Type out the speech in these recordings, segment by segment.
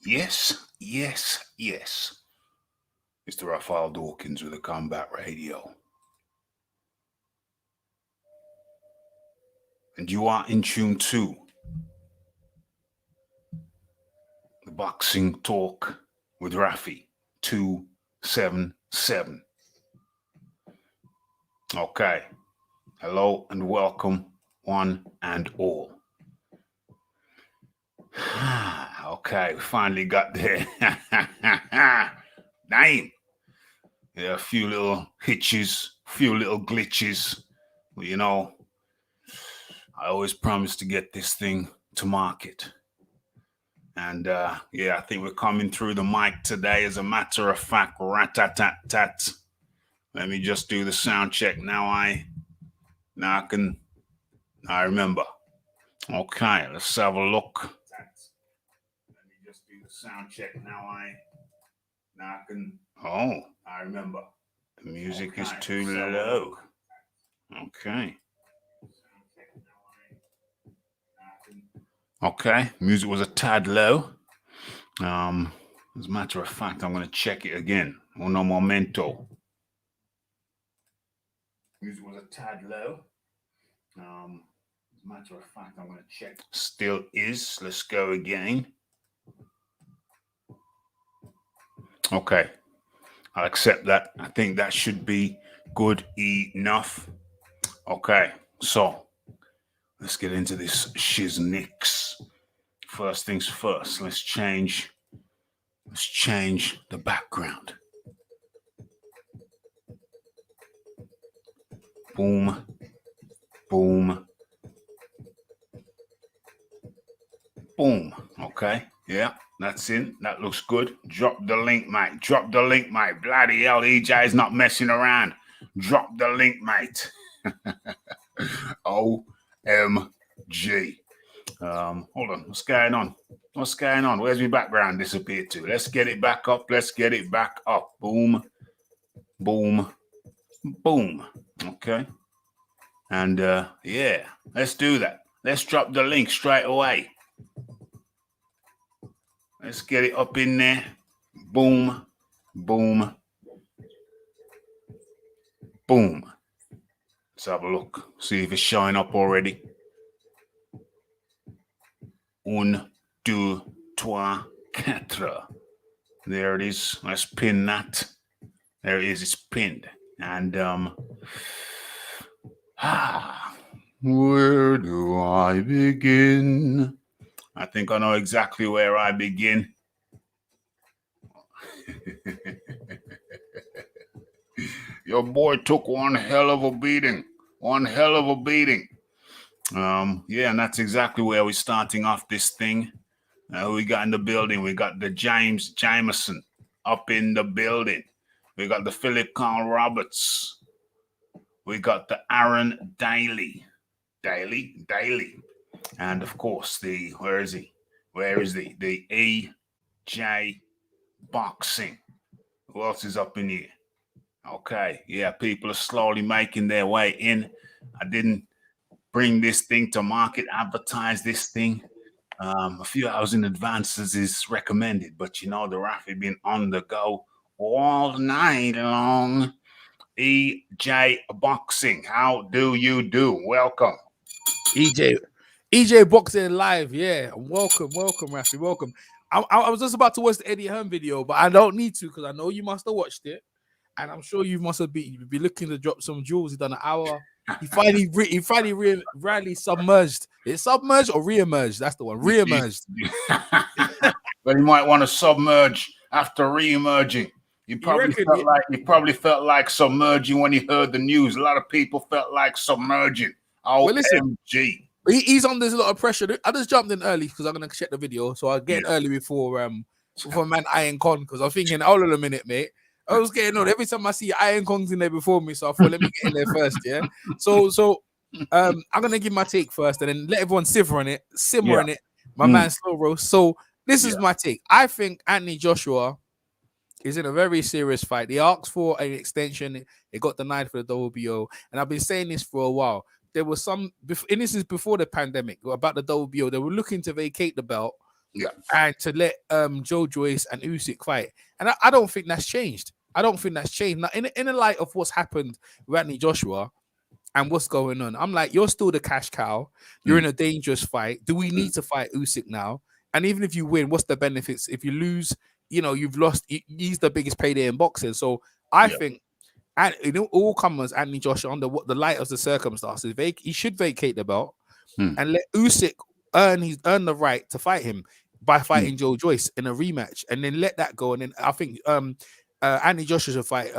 Yes, yes, yes. Mr. Raphael Dawkins with the Combat Radio. And you are in tune to the Boxing Talk with Raphie 277. Okay. Hello and welcome, one and all. Okay, we finally got there. Damn. Yeah, a few little hitches, a few little glitches. Well, you know, I always promise to get this thing to market. And yeah, I think we're coming through the mic today. As a matter of fact, rat-tat-tat-tat. Let me just do the sound check. Now I remember. Okay, let's have a look. Let me just do the sound check. Now I can. Oh, I remember. The music is too low. Okay. Okay, music was a tad low. As a matter of fact, I'm going to check it again. Uno momento. Music was a tad low. As a matter of fact, I'm going to check. Still is. Let's go again. Okay, I'll accept that. I think that should be good enough. Okay, so let's get into this shiznix. First things first, let's change the background. Boom, boom, boom. Okay, yeah, that's in. That looks good. Drop the link, mate. Drop the link, mate. Bloody hell, EJ is not messing around. Drop the link, mate. OMG. Hold on. What's going on? What's going on? Where's my background disappeared to? Let's get it back up. Let's get it back up. Boom, boom, boom. Okay. And yeah, let's do that. Let's drop the link straight away. Let's get it up in there. Boom, boom, boom. Let's have a look. See if it's showing up already. 1, 2, 3, 4. There it is. Let's pin that. There it is. It's pinned. And where do I begin? I think I know exactly where I begin. Your boy took one hell of a beating. One hell of a beating. Yeah, and that's exactly where we're starting off this thing. We got in the building. We got the Jameson up in the building. We got the Philip Carl Roberts. We got the Aaron Daly. And of course, where is he? The AJbxng. Who else is up in here? Okay, yeah, people are slowly making their way in. I didn't bring this thing to market, advertise this thing a few hours in advance as is recommended. But you know, the Raphie been on the go all night long. AJbxng, how do you do? Welcome. AJbxng live, yeah. Welcome, Raphie, welcome. I was just about to watch the Eddie Hearn video, but I don't need to because I know you must have watched it, and I'm sure you must have be looking to drop some jewels. He done an hour. He finally really submerged. It's submerged or re-emerged? That's the one. Re-emerged. But you might want to submerge after re-emerging. You probably felt like submerging when you heard the news. A lot of people felt like submerging. OMG. He's under a lot of pressure. I just jumped in early because I'm gonna check the video, so I get early before man Iron Con because I'm thinking, hold on a minute, mate. I was getting on every time I see Iron Kong's in there before me, so I thought let me get in there first, yeah. So I'm gonna give my take first, and then let everyone simmer on it. My man slow roast. So this is my take. I think Anthony Joshua is in a very serious fight. They asked for an extension. It got denied for the WBO, and I've been saying this for a while. There was some, and this is before the pandemic, about the WBO. They were looking to vacate the belt Yeah. and to let Joe Joyce and Usyk fight. And I don't think that's changed. I don't think that's changed. Now, in the light of what's happened with Anthony Joshua and what's going on, I'm like, you're still the cash cow. You're in a dangerous fight. Do we need to fight Usyk now? And even if you win, what's the benefits? If you lose, you've lost. He's the biggest payday in boxing. So I think, and all comers, Anthony Joshua, under what the light of the circumstances, he should vacate the belt and let Usyk earn the right to fight him by fighting Joe Joyce in a rematch, and then let that go. And then I think Anthony Joshua should fight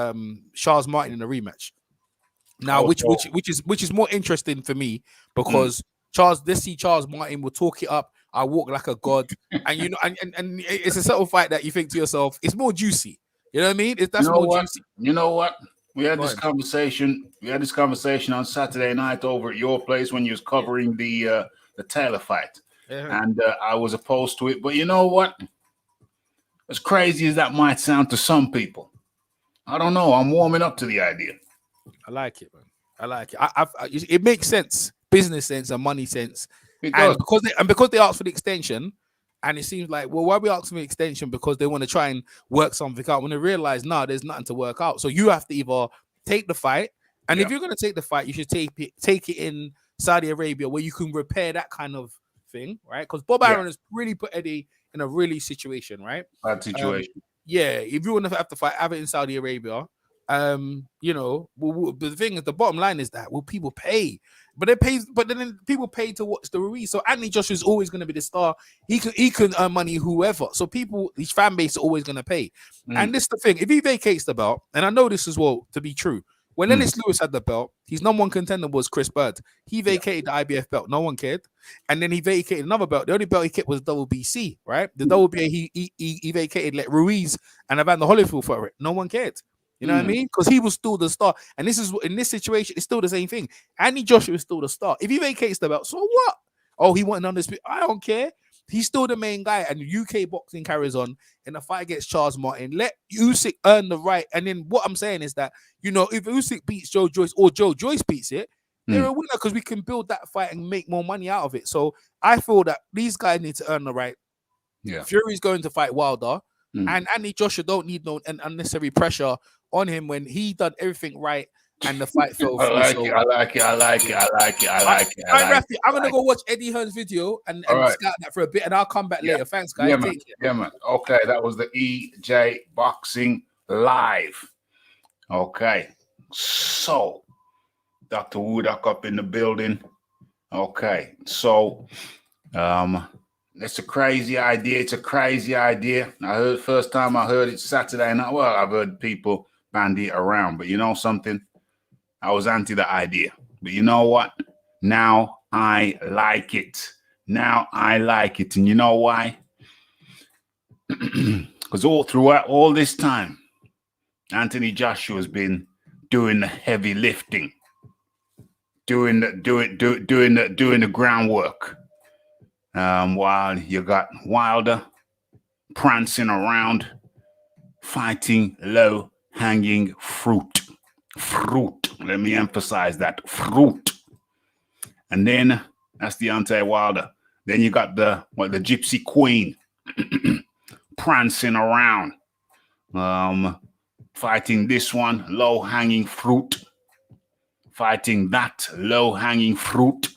Charles Martin in a rematch. Now, which is more interesting for me because let's see, Charles Martin will talk it up. I walk like a god, and and it's a subtle fight that you think to yourself, it's more juicy. You know what I mean? That's more juicy. You know what? We had this conversation. We had this conversation on Saturday night over at your place when you was covering the Taylor fight, and I was opposed to it. But you know what? As crazy as that might sound to some people, I don't know. I'm warming up to the idea. I like it, man. I like it. It makes sense, business sense and money sense. Because they asked for the extension, and it seems like, well, why are we asking for the extension? Because they want to try and work something out when they realize, there's nothing to work out. So you have to either take the fight, and if you're going to take the fight, you should take it in Saudi Arabia where you can repair that kind of thing, right? Because Bob Arum has really put Eddie in a really situation, right? Bad situation. If you want to have to fight, have it in Saudi Arabia. The thing is, the bottom line is that will people pay? But then people pay to watch the Ruiz. So Anthony Joshua is always going to be the star. He can earn money whoever. So his fan base are always going to pay. And this is the thing: if he vacates the belt, and I know this as well to be true. When Lennox Lewis had the belt, his number one contender was Chris Bird. He vacated the IBF belt. No one cared. And then he vacated another belt. The only belt he kept was WBC, right? The WBA he vacated, let Ruiz and Evander Holyfield for it. No one cared. You know what I mean? Because he was still the star. And this is in this situation, it's still the same thing. Anthony Joshua is still the star. If he vacates the belt, so what? Oh, he wasn't on this. I don't care. He's still the main guy. And UK boxing carries on in the fight against Charles Martin. Let Usyk earn the right. And then what I'm saying is that, if Usyk beats Joe Joyce or Joe Joyce beats it, they're a winner because we can build that fight and make more money out of it. So I feel that these guys need to earn the right. Yeah. Fury's going to fight Wilder. And Anthony Joshua don't need no unnecessary pressure on him when he done everything right and the fight fell through. I like it. Raphie, I'm gonna go watch Eddie Hearn's video and scout that for a bit, and I'll come back later. Thanks, guys. Yeah, man. Okay, that was the AJbxng live. Okay, so Dr. Woodcock up in the building. Okay, so it's a crazy idea. It's a crazy idea. First time I heard it Saturday night. Well, I've heard people bandy it around, but you know something? I was anti the idea. But you know what? Now I like it. And you know why? Because throughout all this time, Anthony Joshua has been doing the heavy lifting, doing the groundwork. While you got Wilder prancing around, fighting low-hanging fruit. Let me emphasize that, fruit. And then that's Deontay Wilder. Then you got the Gypsy Queen prancing around, fighting this one, low-hanging fruit, fighting that low-hanging fruit.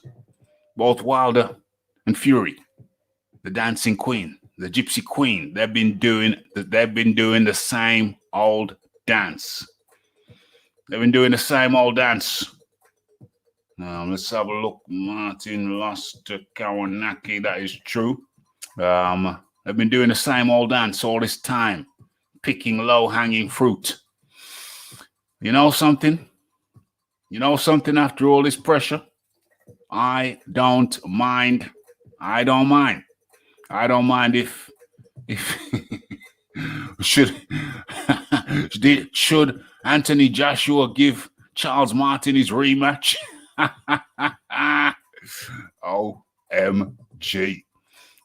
Both Wilder and Fury, the dancing queen, the Gypsy Queen, they've been doing the same old dance. Let's have a look. Martin lost to Kawanaki. That is true. They've been doing the same old dance all this time, picking low-hanging fruit. You know something? After all this pressure, I don't mind if should Anthony Joshua give Charles Martin his rematch? OMG.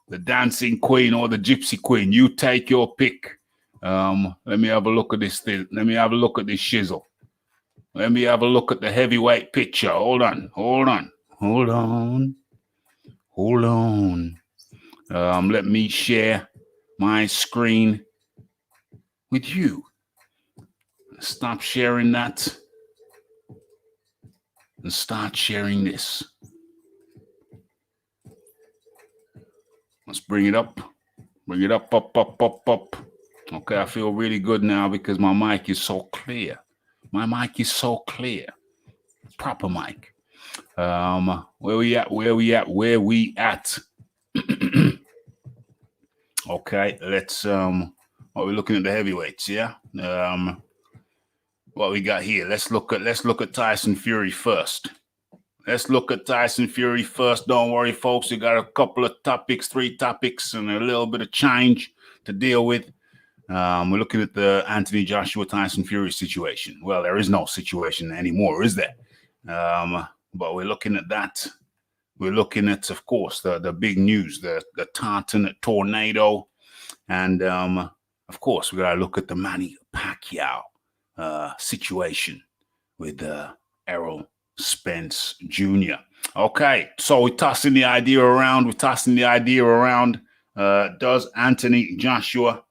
The dancing queen or the gypsy queen, you take your pick. Let me have a look at this thing. Let me have a look at this shizzle. Let me have a look at the heavyweight picture. Hold on. Let me share my screen with you. Stop sharing that and start sharing this. Let's bring it up. Bring it up, up, up, up, up. Okay, I feel really good now because my mic is so clear. My mic is so clear. Proper mic. Where we at? Where we at? Where we at? Okay, let's what we're looking at the heavyweights, yeah? What we got here? Let's look at Tyson Fury first. Let's look at Tyson Fury first. Don't worry, folks. We got a couple of topics, 3 topics, and a little bit of change to deal with. We're looking at the Anthony Joshua Tyson Fury situation. Well, there is no situation anymore, is there? But we're looking at that. We're looking at, of course, the big news, the Tartan tornado. And, of course, we got to look at the Manny Pacquiao situation with Errol Spence Jr. Okay, so we're tossing the idea around. Does Anthony Joshua?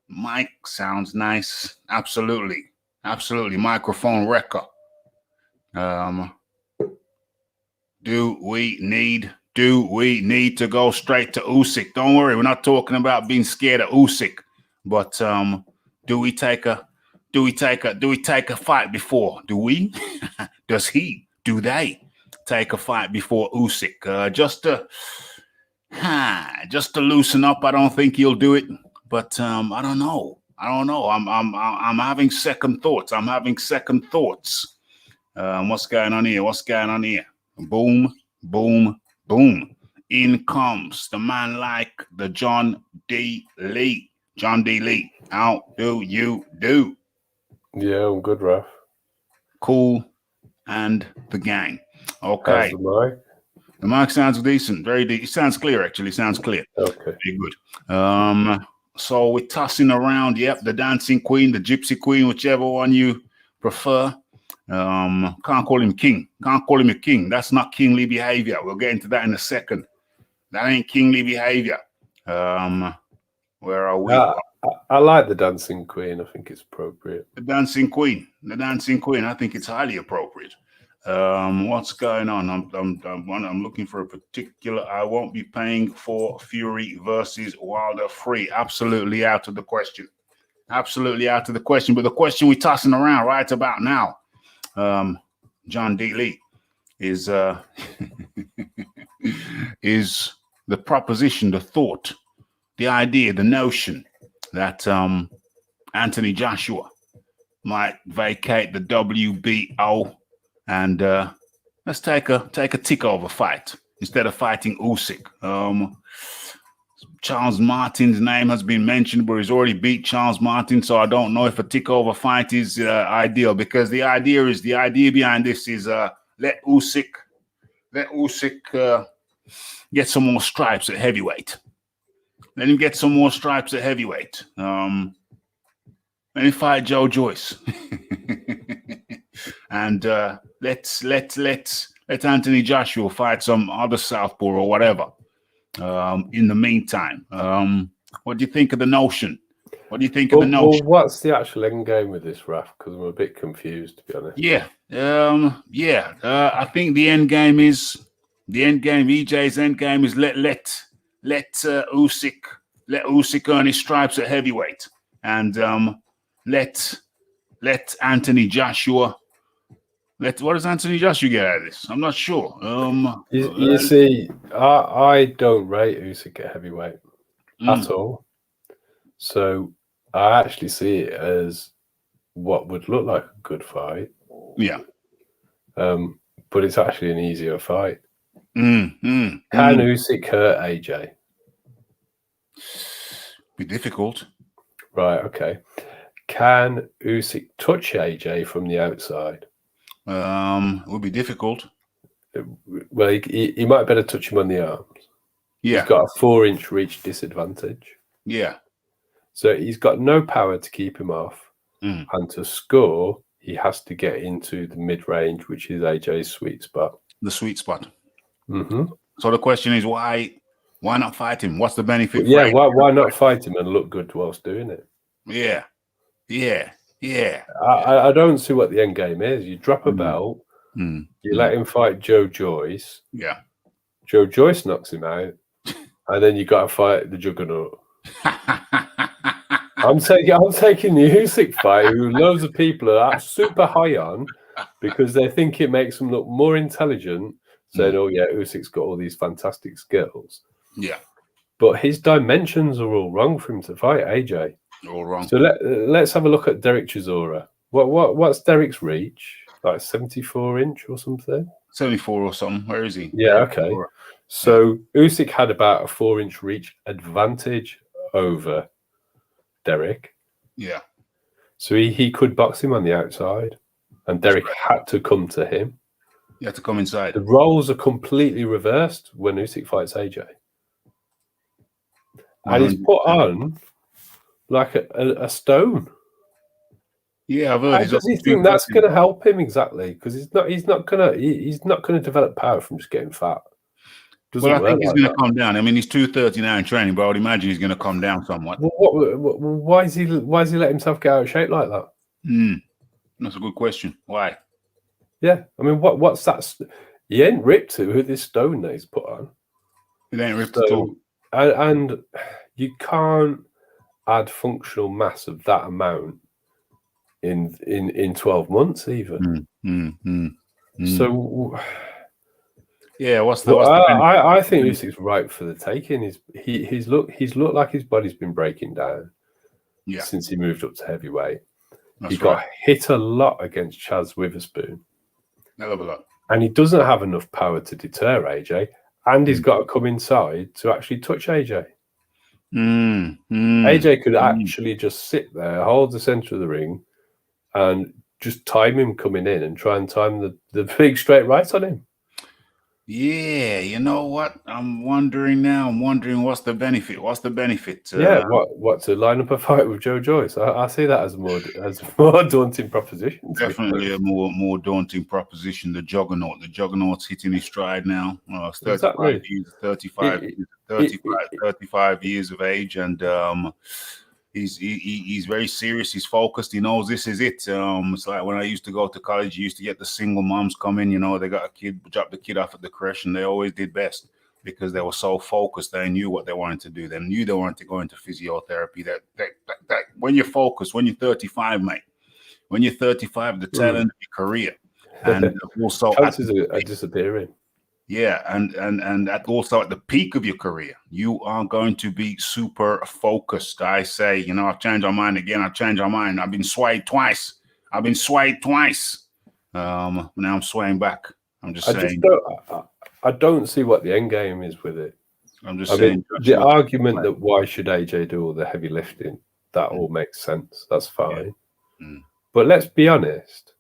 Mic sounds nice. Absolutely. Microphone wrecker. Do we need to go straight to Usyk? Don't worry, we're not talking about being scared of Usyk, but do we take a fight before? Do we? Do they take a fight before Usyk? Just to loosen up. I don't think he'll do it, but I don't know. I'm having second thoughts. What's going on here? Boom, boom, boom. In comes the man like the John D. Lee. How do you do? Yeah, I'm good, Raph. Cool and the gang. Okay. How's the mic? The mic sounds decent. Very decent. It sounds clear, actually. Okay. Very good. So we're tossing around, yep, the dancing queen, the gypsy queen, whichever one you prefer. Can't call him king. Can't call him a king. That's not kingly behavior. We'll get into that in a second. That ain't kingly behavior. Where are we? I like the dancing queen. I think it's appropriate. The dancing queen. I think it's highly appropriate. What's going on? I'm looking for a particular. I won't be paying for Fury versus Wilder free. Absolutely out of the question. But the question we're tossing around right about now, John D. Lee, is is the proposition, the thought, the idea, the notion that Anthony Joshua might vacate the WBO and let's take a tick-over fight instead of fighting Usyk. Charles Martin's name has been mentioned, but he's already beat Charles Martin, so I don't know if a tick-over fight is ideal, because the idea behind this is let Usyk get some more stripes at heavyweight. Let him get some more stripes at heavyweight. Let him fight Joe Joyce. And let Anthony Joshua fight some other southpaw or whatever. In the meantime, what do you think of the notion? Well, what's the actual end game with this, Raph? Because I'm a bit confused, to be honest. I think the end game, EJ's end game is let Usyk earn his stripes at heavyweight, and let Anthony Joshua. What does Anthony Joshua get out of this? I'm not sure. You see, I don't rate Usyk at heavyweight at all. So I actually see it as what would look like a good fight. Yeah. But it's actually an easier fight. Can Usyk hurt AJ? Be difficult. Right, okay. Can Usyk touch AJ from the outside? It would be difficult. Well, he might better touch him on the arms. Yeah. He's got a 4-inch reach disadvantage. Yeah. So he's got no power to keep him off. And to score, he has to get into the mid-range, which is AJ's sweet spot. The sweet spot. Mm-hmm. So the question is, why Why not fight him? What's the benefit? Yeah, why not fight him and look good whilst doing it? Yeah. I don't see what the end game is. You drop a belt, you let him fight Joe Joyce. Yeah. Joe Joyce knocks him out, and then you got to fight the Juggernaut. I'm taking the Usyk fight, who loads of people are super high on because they think it makes them look more intelligent, saying, "Oh yeah, Usyk's got all these fantastic skills." Yeah. But his dimensions are all wrong for him to fight AJ. All wrong. So let's have a look at Derek Chisora. What's Derek's reach? Like 74 inch or something? 74 or something. Where is he? Yeah, okay. So Usyk had about a 4-inch reach advantage over Derek. Yeah. So he could box him on the outside, and Derek had to come to him. You had to come inside. The roles are completely reversed when Usyk fights AJ. And he's put on like a stone. Yeah, I've heard. How does he think that's going to help him exactly? Because he's not going to develop power from just getting fat. Well, I think he's going to come down. I mean, he's 230 now in training, but I would imagine he's going to come down somewhat. Well, why is he let himself get out of shape like that? That's a good question. Why? Yeah, I mean, what's that? He ain't ripped with this stone that he's put on. It ain't ripped at all. And you can't add functional mass of that amount in 12 months even. So yeah, what's I think Usyk's right for the taking. He's looked like his body's been breaking down since he moved up to heavyweight. He got hit a lot against Chaz Witherspoon. Hell of a lot. And he doesn't have enough power to deter AJ. And he's got to come inside to actually touch AJ. AJ could actually just sit there, hold the center of the ring, and just time him coming in and try and time the big straight right on him. Yeah, you know what? I'm wondering now. I'm wondering what's the benefit? What's the benefit? What to line up a fight with Joe Joyce? I see that as a more daunting proposition. Definitely a more daunting proposition. The Juggernaut. The Juggernaut's hitting his stride now. 35 years of age, and he's very serious. He's focused. He knows this is it. It's like when I used to go to college, you used to get the single moms come in. You know, they got a kid, drop the kid off at the creche, and they always did best because they were so focused. They knew what they wanted to do. They knew they wanted to go into physiotherapy. That when you're focused, when you're 35, mate, when you're 35, the tail end of your career, and also chances are disappearing. Yeah, and also at the peak of your career, you are going to be super focused. I say, you know, I've changed my mind again. I've changed my mind. I've been swayed twice. Now I'm swaying back. I'm just saying. I don't see what the end game is with it. I'm just saying. The argument that why should AJ do all the heavy lifting, that all makes sense. That's fine. Yeah. But let's be honest.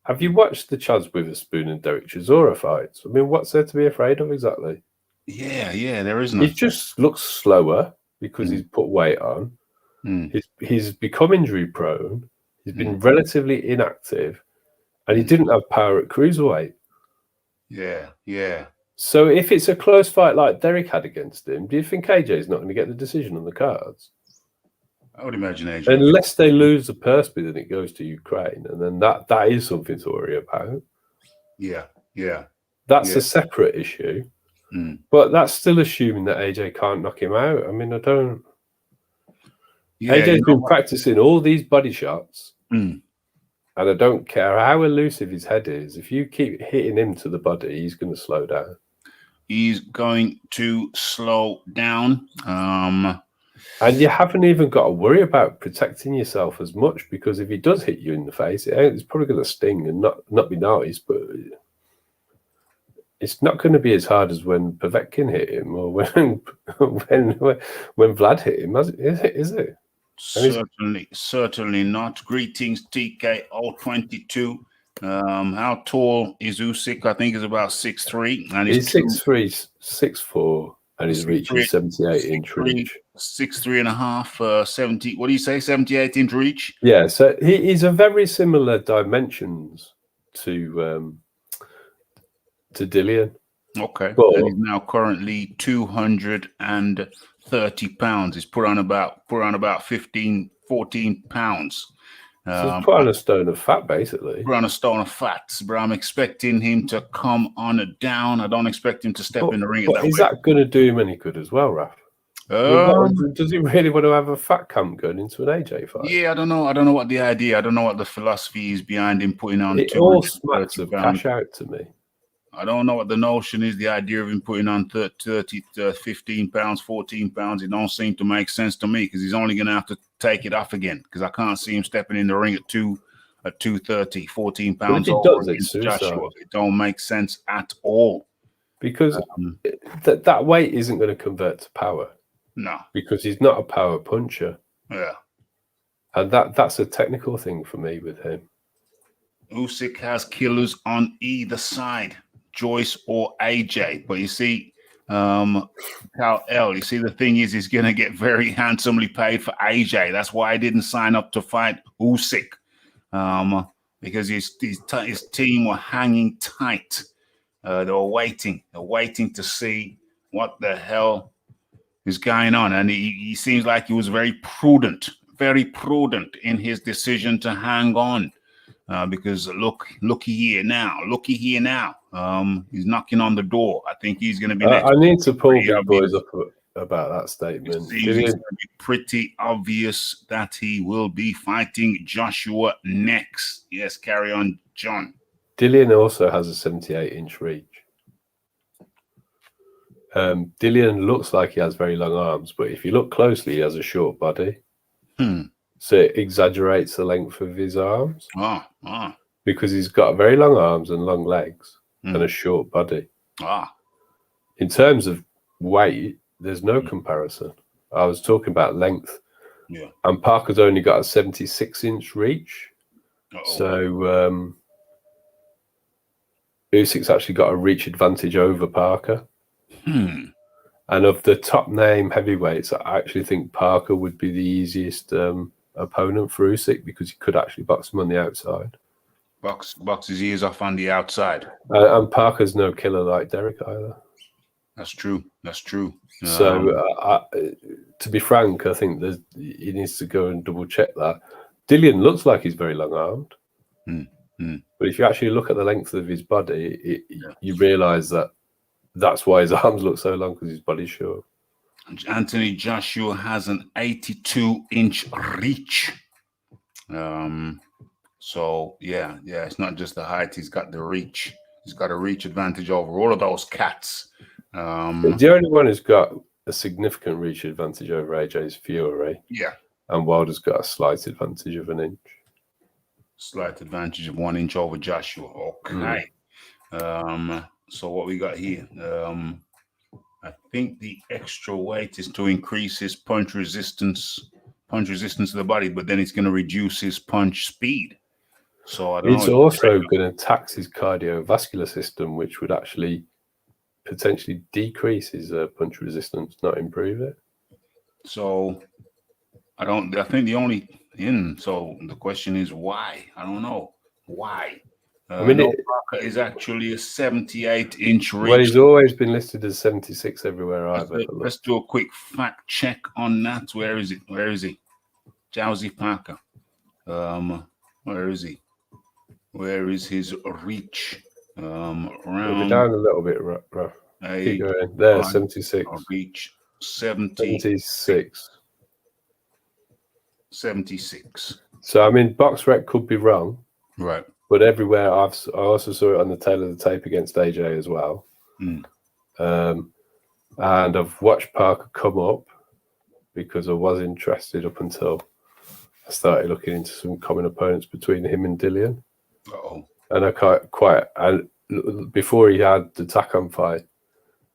Have you watched the Chaz Witherspoon and Derek Chisora fights? I mean, what's there to be afraid of exactly? Yeah, there isn't. He just looks slower because he's put weight on. He's become injury prone. He's been relatively inactive, and he didn't have power at cruiserweight. Yeah. So if it's a close fight like Derek had against him, do you think AJ's not going to get the decision on the cards? I would imagine AJ. Unless they lose the purse bid and it goes to Ukraine, and then that is something to worry about. Yeah. That's a separate issue. But that's still assuming that AJ can't knock him out. I mean, I don't. Yeah, AJ's been practicing all these body shots, and I don't care how elusive his head is. If you keep hitting him to the body, he's going to slow down. He's going to slow down. And you haven't even got to worry about protecting yourself as much, because if he does hit you in the face, it's probably going to sting and not be nice, but it's not going to be as hard as when Povetkin hit him or when Vlad hit him, is it? Certainly not. Greetings, TK022. How tall is Usyk? I think he's about 6'3", and he's 6'3", 6'4", and he's reaching 78-inch reach. 6'3.5", 70. What do you say? 78-inch reach. Yeah, so he's a very similar dimensions to Dillian. Okay. But And he's now currently 230 pounds. He's put on about 15, 14 pounds. so he's put on a stone of fat, basically. Put on a stone of fat, but I'm expecting him to come on down. I don't expect him to step in the ring. But is that going to do him any good as well, Raph? Does he really want to have a fat camp going into an AJ fight? Yeah, I don't know. I don't know what the idea. I don't know what the philosophy is behind him putting on. It all smacks of cash out to me. I don't know what the notion is. The idea of him putting on 30 to 15 pounds, 14 pounds. It don't seem to make sense to me because he's only going to have to take it off again because I can't see him stepping in the ring at 230, 14 pounds. But if he does, it's suicide. Joshua. It don't make sense at all because that weight isn't going to convert to power. No, because he's not a power puncher. Yeah, and that's a technical thing for me with him. Usyk has killers on either side, Joyce or AJ. But you see, Cal L, you see, the thing is, he's going to get very handsomely paid for AJ. That's why I didn't sign up to fight Usyk, because his team were hanging tight. They were waiting. They're waiting to see what the hell is going on. And he seems like he was very prudent in his decision to hang on. Because looky here now. He's knocking on the door. I think he's going to be next. I need to pull big boys up about that statement. It seems it's going to be pretty obvious that he will be fighting Joshua next. Yes, carry on, John. Dillian also has a 78-inch reach. Dillian looks like he has very long arms, but if you look closely, he has a short body. So it exaggerates the length of his arms. Because he's got very long arms and long legs and a short body. In terms of weight, there's no comparison. I was talking about length. Yeah. And Parker's only got a 76-inch reach. So Usyk's actually got a reach advantage over Parker. And of the top name heavyweights, I actually think Parker would be the easiest opponent for Usyk because he could actually box him on the outside. Box his ears off on the outside. And Parker's no killer like Derek either. That's true. So to be frank, I think he needs to go and double check that. Dillian looks like he's very long armed. But if you actually look at the length of his body, you realise that's why his arms look so long, because his body's short. Anthony Joshua has an 82-inch reach. So yeah, it's not just the height; he's got the reach. He's got a reach advantage over all of those cats. The only one who's got a significant reach advantage over AJ is Fury. Yeah, and Wilder's got a slight advantage of an inch. Slight advantage of 1 inch over Joshua. Okay. So what we got here? I think the extra weight is to increase his punch resistance to the body, but then it's going to reduce his punch speed. So I don't know. It's also going to tax his cardiovascular system, which would actually potentially decrease his punch resistance, not improve it. So I think the only so the question is why? I don't know why. Parker is actually a 78-inch reach. Well, he's always been listed as 76 everywhere I've ever looked. Let's do a quick fact check on that. Where is he? Jowsey Parker. Where is he? Where is his reach? Around down a little bit, rough. Keep going. There, 76. Reach 76. 76. So I mean, BoxRec could be wrong, right? But everywhere I also saw it on the tail of the tape against AJ as well. And I've watched Parker come up because I was interested up until I started looking into some common opponents between him and Dillian. And and before he had the Takam fight,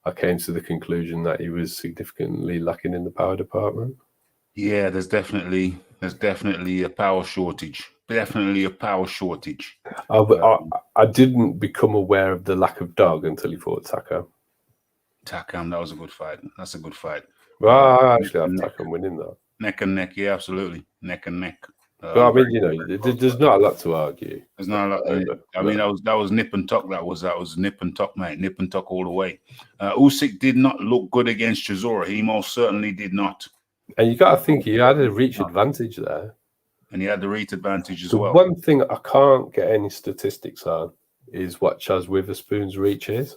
I came to the conclusion that he was significantly lacking in the power department. Yeah, there's definitely a power shortage. Definitely a power shortage. I didn't become aware of the lack of dog until he fought Takam. Takam, that was a good fight. That's a good fight. Well, I actually have Takam winning that. Neck and neck, yeah, absolutely. Neck and neck. But I mean, you know, there's not a lot to argue. There's not a lot. I mean, that was nip and tuck. That was nip and tuck, mate. Nip and tuck all the way. Usyk did not look good against Chisora. He most certainly did not. And you got to think he had a reach advantage there. And he had the reach advantage as the well. One thing I can't get any statistics on is what Chaz Witherspoon's reach is,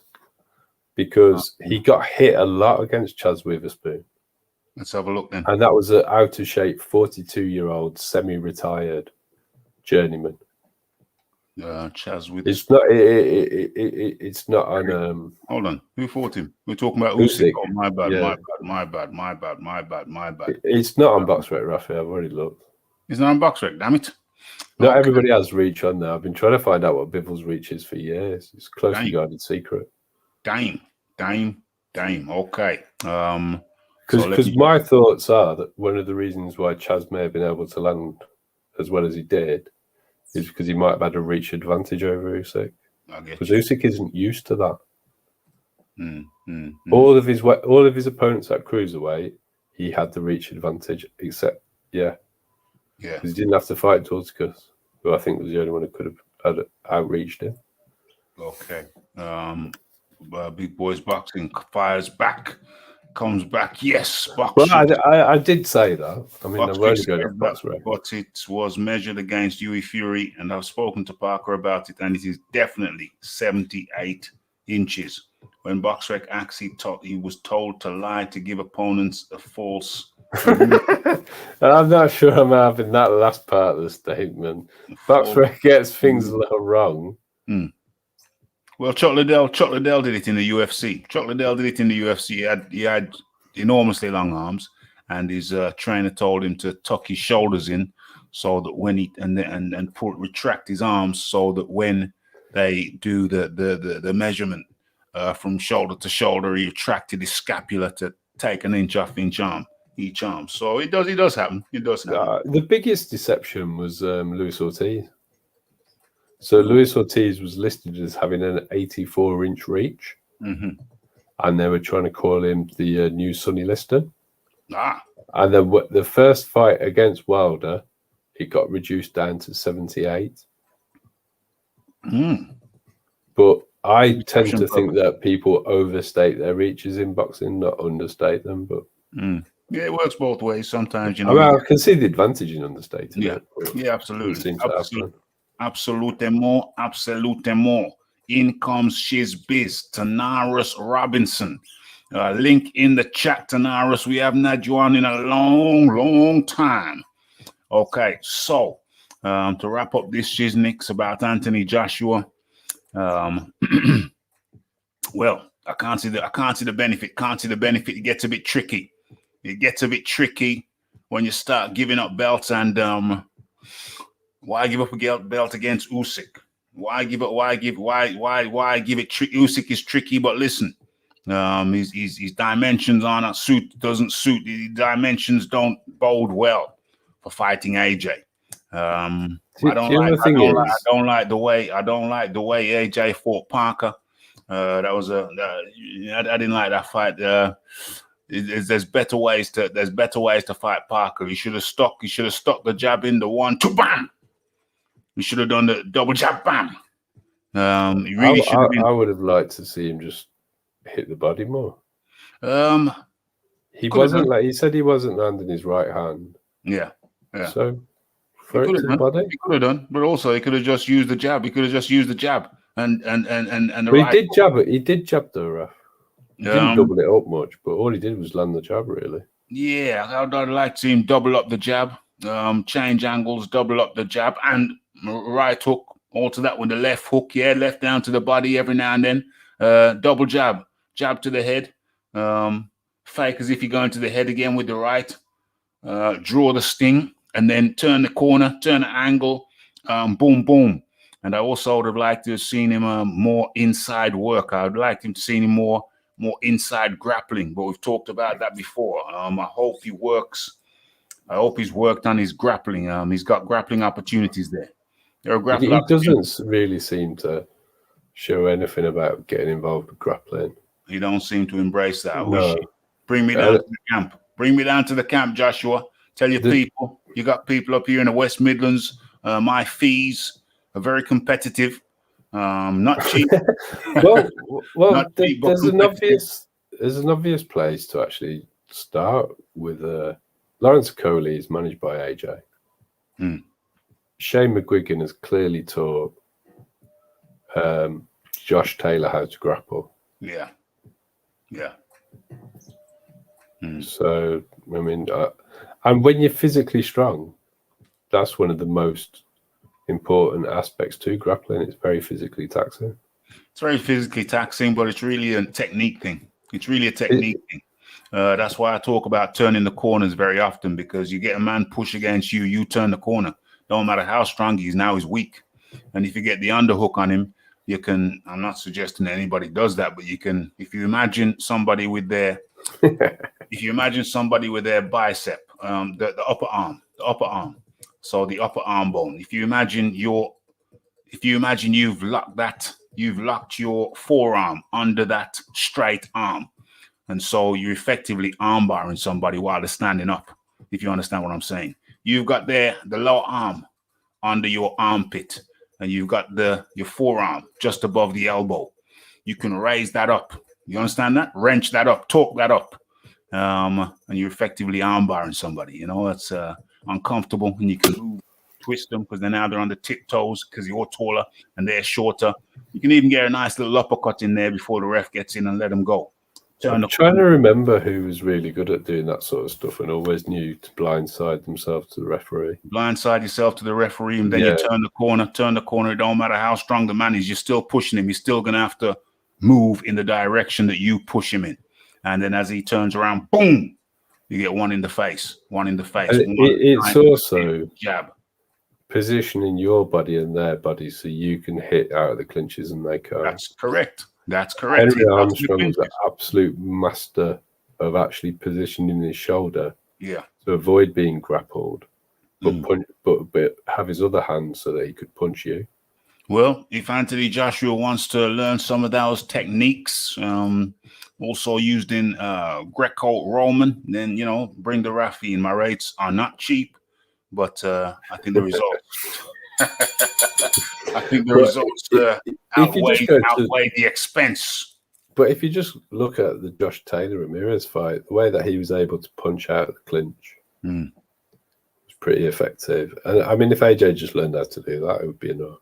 because he got hit a lot against Chaz Witherspoon. Let's have a look then. And that was an out of shape 42-year-old semi-retired journeyman. Chaz Witherspoon. It's not. It's not on. Hold on. Who fought him? We're talking about Usyk. Oh, my bad. Yeah. My bad. It's not on BoxRec, Raphie. I've already looked. It's not on BoxRec. Damn it. Not everybody has reach on there. I've been trying to find out what Bibble's reach is for years. It's a closely guarded secret. Damn. Okay. Because my thoughts are that one of the reasons why Chaz may have been able to land as well as he did is because he might have had a reach advantage over Usyk. Because Usyk isn't used to that. All of his opponents at cruiserweight, he had the reach advantage, except because he didn't have to fight Torticus, who I think was the only one who could have outreached him. Okay. Big Boys Boxing fires back, comes back. Yes, boxing. Well, I did say that. I mean, I've only got a box record. But it was measured against Hughie Fury, and I've spoken to Parker about it, and it is definitely 78 inches. When BoxRec actually he was told to lie to give opponents a false. I'm not sure I'm having that last part of the statement. BoxRec gets things a little wrong. Well, Chuck Liddell did it in the UFC. He had enormously long arms, and his trainer told him to tuck his shoulders in so that when he retract his arms so that when they do the measurement from shoulder to shoulder, he retracted his scapula to take an inch off each arm. So it does happen. The biggest deception was Luis Ortiz. So Luis Ortiz was listed as having an 84-inch reach, and they were trying to call him the new Sonny Liston. And then the first fight against Wilder, it got reduced down to 78. But I tend to think that people overstate their reaches in boxing, not understate them. But yeah, it works both ways. Sometimes, you know. I mean, I can see the advantage in understating. Yeah, absolutely. Absolutely more. In comes Shiz Biz, Tanaris Robinson. Link in the chat, Tanaris. We haven't had you on in a long time. Okay, so to wrap up this Shiznix about Anthony Joshua. Well, I can't see the benefit. It gets a bit tricky. When you start giving up belts and why give up a belt against Usyk? Why give it? Usyk is tricky, but listen, his dimensions doesn't suit. The dimensions don't bode well for fighting AJ. I don't like the way AJ fought Parker. I didn't like that fight. There's better ways to fight Parker. He should have stuck the jab in the 1-2 bam. He should have done the double jab bam. He really should have been. I would have liked to see him just hit the body more. He said he wasn't landing his right hand. Yeah. So throw it to the body. He could have done, but also he could have just used the jab. He and the but right. He did jab though, Raph. He didn't double it up much, but all he did was land the jab, really. Yeah, I'd like to see him double up the jab, change angles, double up the jab, and right hook, alter that with the left hook, left down to the body every now and then, double jab to the head, fake as if you're going to the head again with the right, draw the sting, and then turn the corner, turn the angle, boom, boom. And I also would have liked to have seen him more inside work. I would like him to see him more inside grappling, but we've talked about that before. I hope he works. I hope he's worked on his grappling. He's got grappling opportunities there. He doesn't really seem to show anything about getting involved with grappling. He don't seem to embrace that. No. Bring me down to the camp. Bring me down to the camp, Joshua. Tell your people. You got people up here in the West Midlands. My fees are very competitive. Not cheap. well, Not cheap, but there's an competitive. obvious place to actually start with. Lawrence Coley is managed by AJ. Shane McGuigan has clearly taught Joshtaylor how to grapple. Yeah. So I mean, and when you're physically strong, that's one of the most important aspects to grappling. It's very physically taxing. It's very physically taxing, but it's really a technique thing. It's really a technique thing. That's why I talk about turning the corners very often, because you get a man push against you, you turn the corner. Don't matter how strong he is, now he's weak. And if you get the underhook on him, you can, I'm not suggesting that anybody does that, but you can, if you imagine somebody with their, bicep, the upper arm, so the upper arm bone, if you imagine you've locked your forearm under that straight arm. And so you're effectively armbarring somebody while they're standing up, if you understand what I'm saying. You've got there the lower arm under your armpit, and you've got your forearm just above the elbow. You can raise that up. You understand that? Wrench that up, torque that up. And you're effectively armbarring somebody. You know, that's uncomfortable, and you can move, twist them, because now they're on the tiptoes because you're taller and they're shorter. You can even get a nice little uppercut in there before the ref gets in and let them go. I'm trying to remember who was really good at doing that sort of stuff and always knew to blindside themselves to the referee. Blindside yourself to the referee, and then you turn the corner. It don't matter how strong the man is, you're still pushing him. He's still going to have to move in the direction that you push him in. And then as he turns around, boom, you get one in the face. It's also jab. Positioning your body and their body so you can hit out of the clinches and they can't. That's correct. Henry Armstrong was an absolute master of actually positioning his shoulder to avoid being grappled, but have his other hand so that he could punch you. Well, if Anthony Joshua wants to learn some of those techniques, also used in Greco-Roman, then, bring the Raphie in. My rates are not cheap, but I think the results... outweigh the expense. But if you just look at the Joshtaylor Ramirez fight, the way that he was able to punch out of the clinch was pretty effective. And I mean, if AJ just learned how to do that, it would be enough.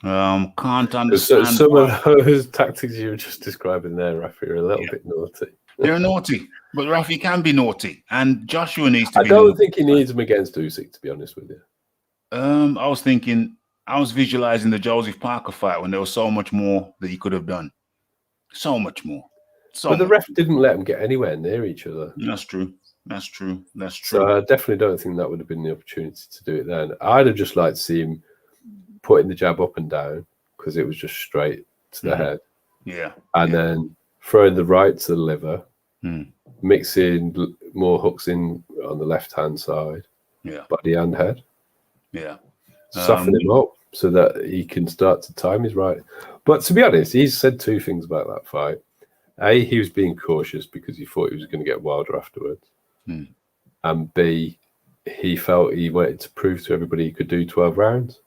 Can't understand. Some of those tactics you were just describing there, Raphie, are a little bit naughty. They're naughty, but Raphie can be naughty, and Joshua needs to be. I don't think he needs them against Usyk, to be honest with you. I was visualizing the Joseph Parker fight when there was so much more that he could have done. So much more. But the ref didn't let them get anywhere near each other. That's true. So I definitely don't think that would have been the opportunity to do it then. I'd have just liked to see him putting the jab up and down because it was just straight to the head. Yeah. And then throwing the right to the liver, mixing more hooks in on the left-hand side, body and head. Yeah. Soften him up so that he can start to time his right. But to be honest, he's said two things about that fight. A, he was being cautious because he thought he was going to get Wilder afterwards. And B, he felt he wanted to prove to everybody he could do 12 rounds.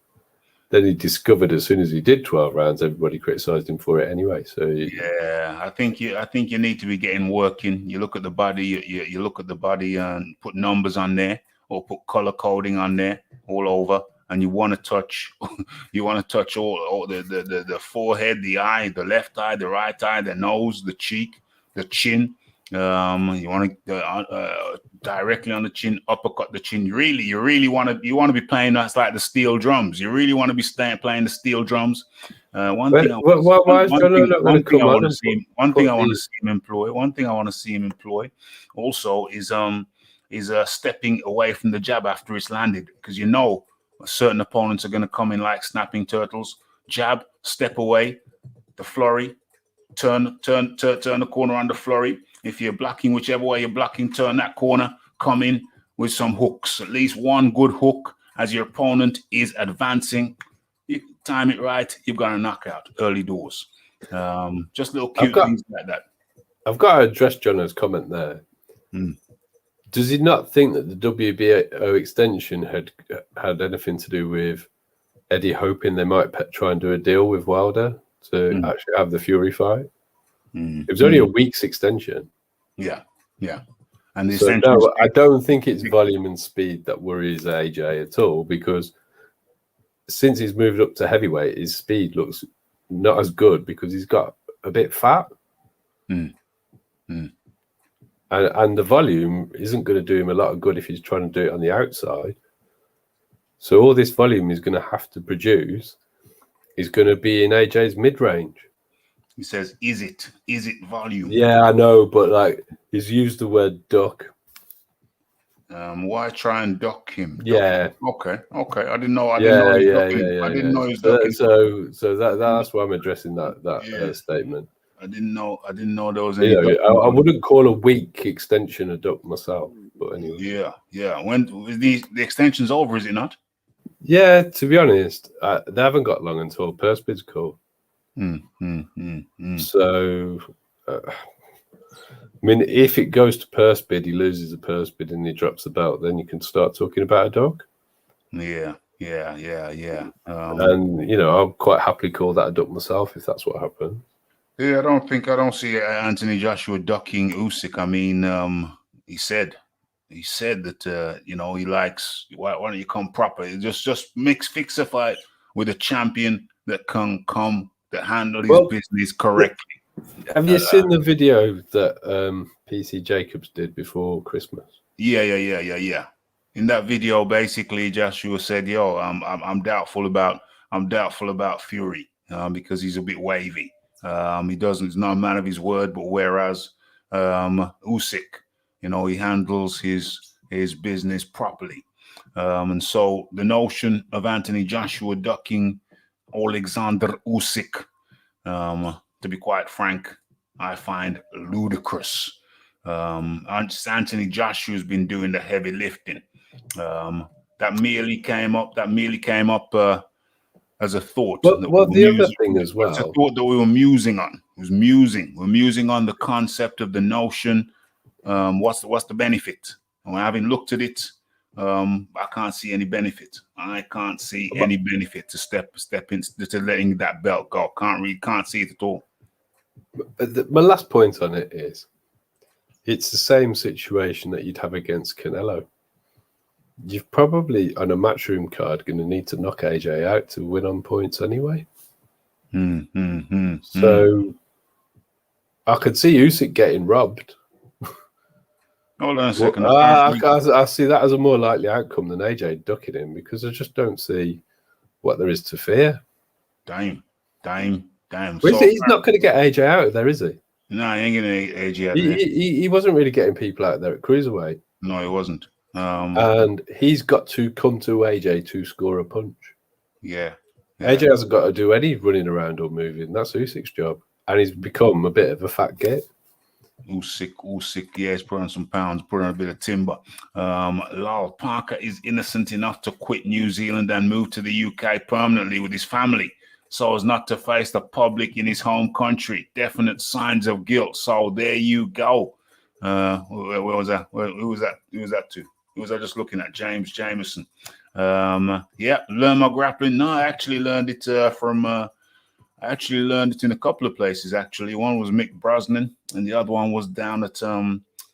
Then he discovered as soon as he did 12 rounds, everybody criticised him for it anyway. So I think you need to be getting working. You look at the body, you look at the body and put numbers on there or put color coding on there all over. And you want to touch, all the forehead, the eye, the left eye, the right eye, the nose, the cheek, the chin. You want to directly on the chin, uppercut the chin. You really want to be playing that's like the steel drums. You really want to be playing the steel drums. One thing I want to see him employ also is stepping away from the jab after it's landed, because certain opponents are going to come in like snapping turtles. Jab, step away, the flurry, turn the corner on the flurry. If you're blocking, whichever way you're blocking, turn that corner, come in with some hooks. At least one good hook as your opponent is advancing. You time it right, you've got a knockout early doors. Just little cute things like that. I've got to address Jono's comment there. Does he not think that the WBO extension had anything to do with Eddie hoping they might try and do a deal with Wilder to actually have the Fury fight? It was only a week's extension. Yeah, yeah. And the So extension. no, I don't think it's volume and speed that worries AJ at all, because since he's moved up to heavyweight, his speed looks not as good because he's got a bit fat. And the volume isn't going to do him a lot of good if he's trying to do it on the outside. So all this volume he's going to have to produce is going to be in AJ's mid-range. He says, is it volume? Yeah, I know, but like he's used the word duck. Why try and duck him? Yeah. Okay. I didn't know. I Yeah. didn't know he was ducking. So that's why I'm addressing that statement. I didn't know there was any. I wouldn't call a week extension a duck myself, but anyway. Yeah. When the extension's over, is it not? Yeah, to be honest, they haven't got long until purse bid's cool. So, I mean, if it goes to purse bid, he loses a purse bid and he drops the belt, then you can start talking about a dog. Yeah. And I'll quite happily call that a duck myself if that's what happened. Yeah, I don't see Anthony Joshua ducking Usyk. I mean, he said that he likes. Why don't you come proper? Just fix a fight with a champion that can come that handle his business correctly. Have you seen the video that PC Jacobs did before Christmas? Yeah. In that video, basically, Joshua said, "Yo, I'm doubtful about Fury because he's a bit wavy. He's not a man of his word, but whereas Usyk, he handles his business properly. And so the notion of Anthony Joshua ducking Alexander Usyk, to be quite frank, I find ludicrous. Anthony Joshua's been doing the heavy lifting. That merely came up as a thought. Well, the other thing as well. It's a thought that we were musing on. We're musing on the concept of the notion. What's the benefit? And having looked at it, I can't see any benefit. I can't see any benefit to step in to letting that belt go. Can't see it at all. My last point on it is, it's the same situation that you'd have against Canelo. You're probably on a matchroom card going to need to knock AJ out to win on points anyway. So I could see Usyk getting robbed. Hold on a second. I see that as a more likely outcome than AJ ducking him, because I just don't see what there is to fear. Damn. He's not going to get AJ out of there, is he? No, he ain't going to AJ out there. there. He wasn't really getting people out there at cruiserweight. No, he wasn't. And he's got to come to AJ to score a punch. Yeah. AJ hasn't got to do any running around or moving. That's Usyk's job. And he's become a bit of a fat git. Usyk, yeah, he's put on some pounds, put on a bit of timber. Lyle Parker is innocent enough to quit New Zealand and move to the UK permanently with his family, so as not to face the public in his home country. Definite signs of guilt. So there you go. Where was that? Who was that to? Who was I just looking at? James Jameson. Yeah, learn my grappling. No, I actually learned it in a couple of places, actually. One was Mick Brosnan, and the other one was down at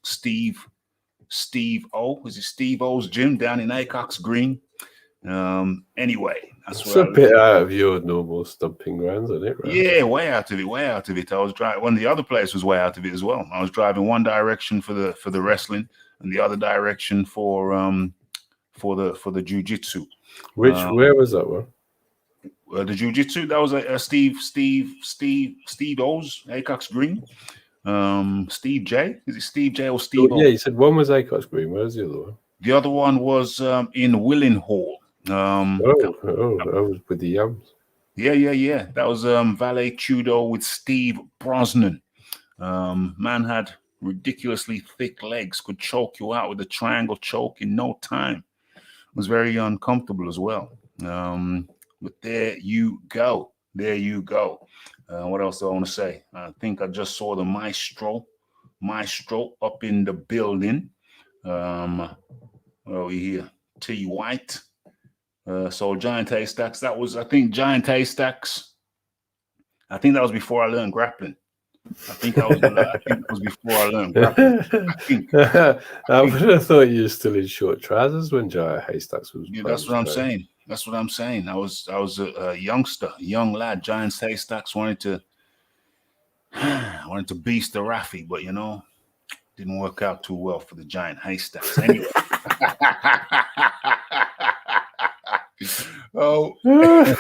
Steve O. Is it Steve O's gym down in AJbxng Green? Anyway, that's a bit out of your normal stomping grounds, isn't it? Right? Yeah, way out of it. I was driving. One of the other place was way out of it as well. I was driving one direction for the wrestling, and the other direction for the jiu-jitsu. Where was that one? The jiu-jitsu, that was a Steve O's AJbxng Green. Steve J. Is it Steve J or Steve O? Yeah, you said one was AJbxng Green. Where's the other one? The other one was in Willenhall. I was with the Yams. Yeah. That was Valet Tudo with Steve Brosnan. Man had ridiculously thick legs, could choke you out with a triangle choke in no time. Was very uncomfortable as well. But there you go. What else do I want to say? I think I just saw the Maestro up in the building. Where are we here? T White. So Giant Haystacks. That was, I think, Giant Haystacks. I think that was before I learned grappling. I think that was before I learned grappling. I would have thought you were still in short trousers when Giant Haystacks was. Yeah, that's what I'm saying. That's what I'm saying. I was a youngster, young lad. Giant Haystacks wanted to beast the Raphie, but didn't work out too well for the Giant Haystacks. Anyway. Oh. And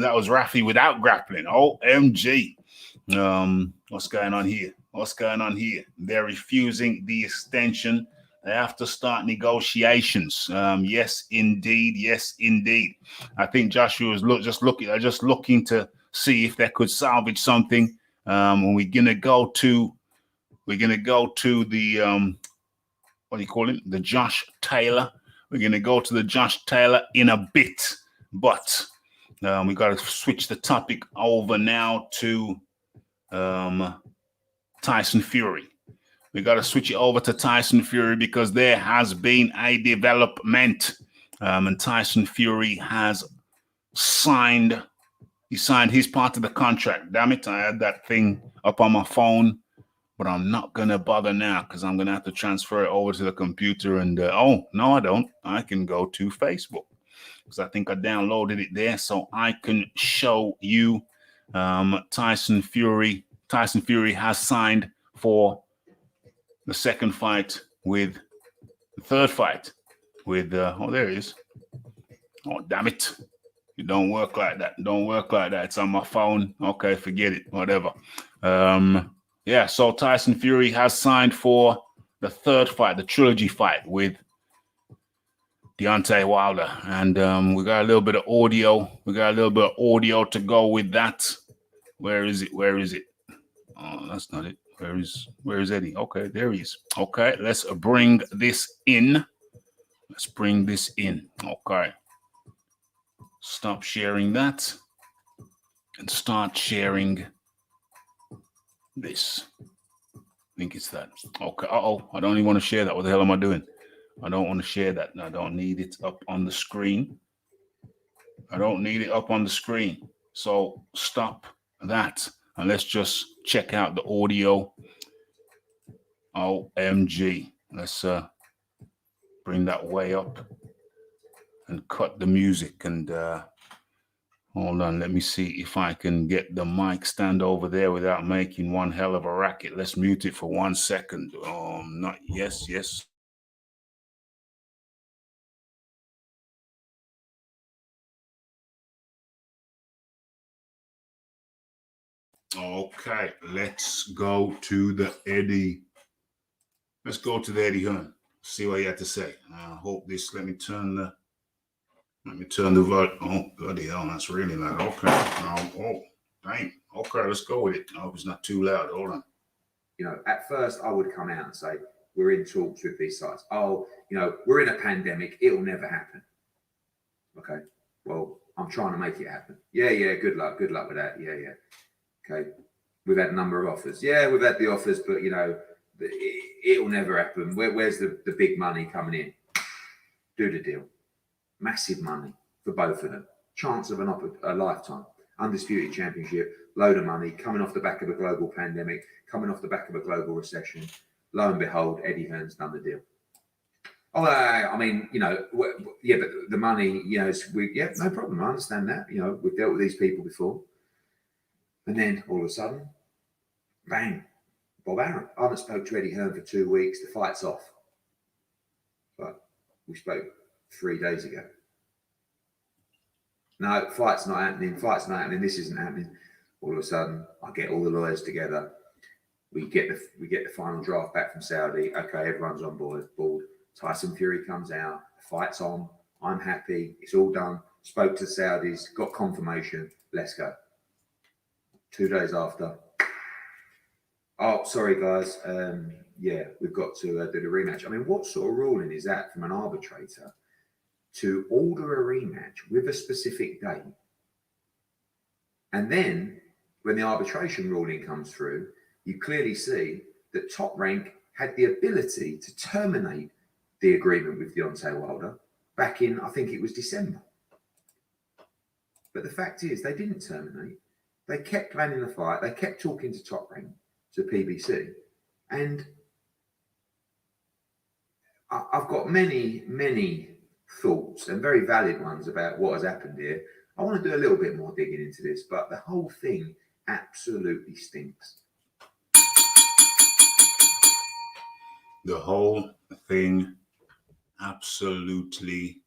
that was Raphie without grappling. OMG. What's going on here? What's going on here? They're refusing the extension. They have to start negotiations. Yes, indeed. Yes, indeed. I think Joshua was just looking to see if they could salvage something. And we're gonna go to the what do you call it? The Joshtaylor. We're gonna go to the Joshtaylor in a bit, but we got to switch the topic over now to Tyson Fury. We got to switch it over to Tyson Fury because there has been a development, and Tyson Fury has signed. He signed his part of the contract. Damn it, I had that thing up on my phone, but I'm not gonna bother now because I'm gonna have to transfer it over to the computer. And oh no, I don't. I can go to Facebook because I think I downloaded it there, so I can show you. Tyson Fury has signed for the third fight with oh, there it is. Oh, damn it. It don't work like that. Don't work like that. It's on my phone. Okay, forget it. Whatever. Yeah, so Tyson Fury has signed for the third fight, the trilogy fight with Deontay Wilder. And we got a little bit of audio. We got a little bit of audio to go with that. Where is it? Where is it? Oh, that's not it. Where is Eddie? Okay, there he is. Okay, let's bring this in. Let's bring this in. Okay. Stop sharing that and start sharing this. I think it's that. Okay. Uh-oh. I don't even want to share that. What the hell am I doing? I don't want to share that. I don't need it up on the screen. I don't need it up on the screen. So stop that. And let's just check out the audio. OMG. Let's bring that way up and cut the music. And hold on. Let me see if I can get the mic stand over there without making one hell of a racket. Let's mute it for 1 second. Not yes. Okay, let's go to the Eddie. Let's go to the Eddie Hearn. See what he had to say. I hope this. Let me turn the volume. Oh, bloody hell, that's really loud. Okay. Oh, dang. Okay, let's go with it. I hope it's not too loud. Hold on. At first I would come out and say, we're in talks with these sites. Oh, we're in a pandemic. It'll never happen. Okay. Well, I'm trying to make it happen. Yeah. Good luck with that. Yeah. Okay. We've had a number of offers. Yeah, we've had the offers, but it'll never happen. Where's the big money coming in? Do the deal. Massive money for both of them. Chance of a lifetime. Undisputed championship. Load of money coming off the back of a global pandemic, coming off the back of a global recession. Lo and behold, Eddie Hearn's done the deal. Oh, I mean, yeah, but the money, no problem. I understand that. We've dealt with these people before. And then all of a sudden, bang, Bob Arum. I haven't spoke to Eddie Hearn for 2 weeks. The fight's off. But we spoke 3 days ago. No, fight's not happening. This isn't happening. All of a sudden, I get all the lawyers together. We get the final draft back from Saudi. Okay, everyone's on board. Tyson Fury comes out. The fight's on. I'm happy. It's all done. Spoke to the Saudis. Got confirmation. Let's go. 2 days after. Oh, sorry, guys. Yeah, we've got to do the rematch. I mean, what sort of ruling is that from an arbitrator to order a rematch with a specific date? And then when the arbitration ruling comes through, you clearly see that Top Rank had the ability to terminate the agreement with Deontay Wilder back in, I think it was December. But the fact is, they didn't terminate. They kept planning the fight. They kept talking to Top Rank, to PBC. And I've got many, many thoughts, and very valid ones, about what has happened here. I want to do a little bit more digging into this, but the whole thing absolutely stinks. The whole thing absolutely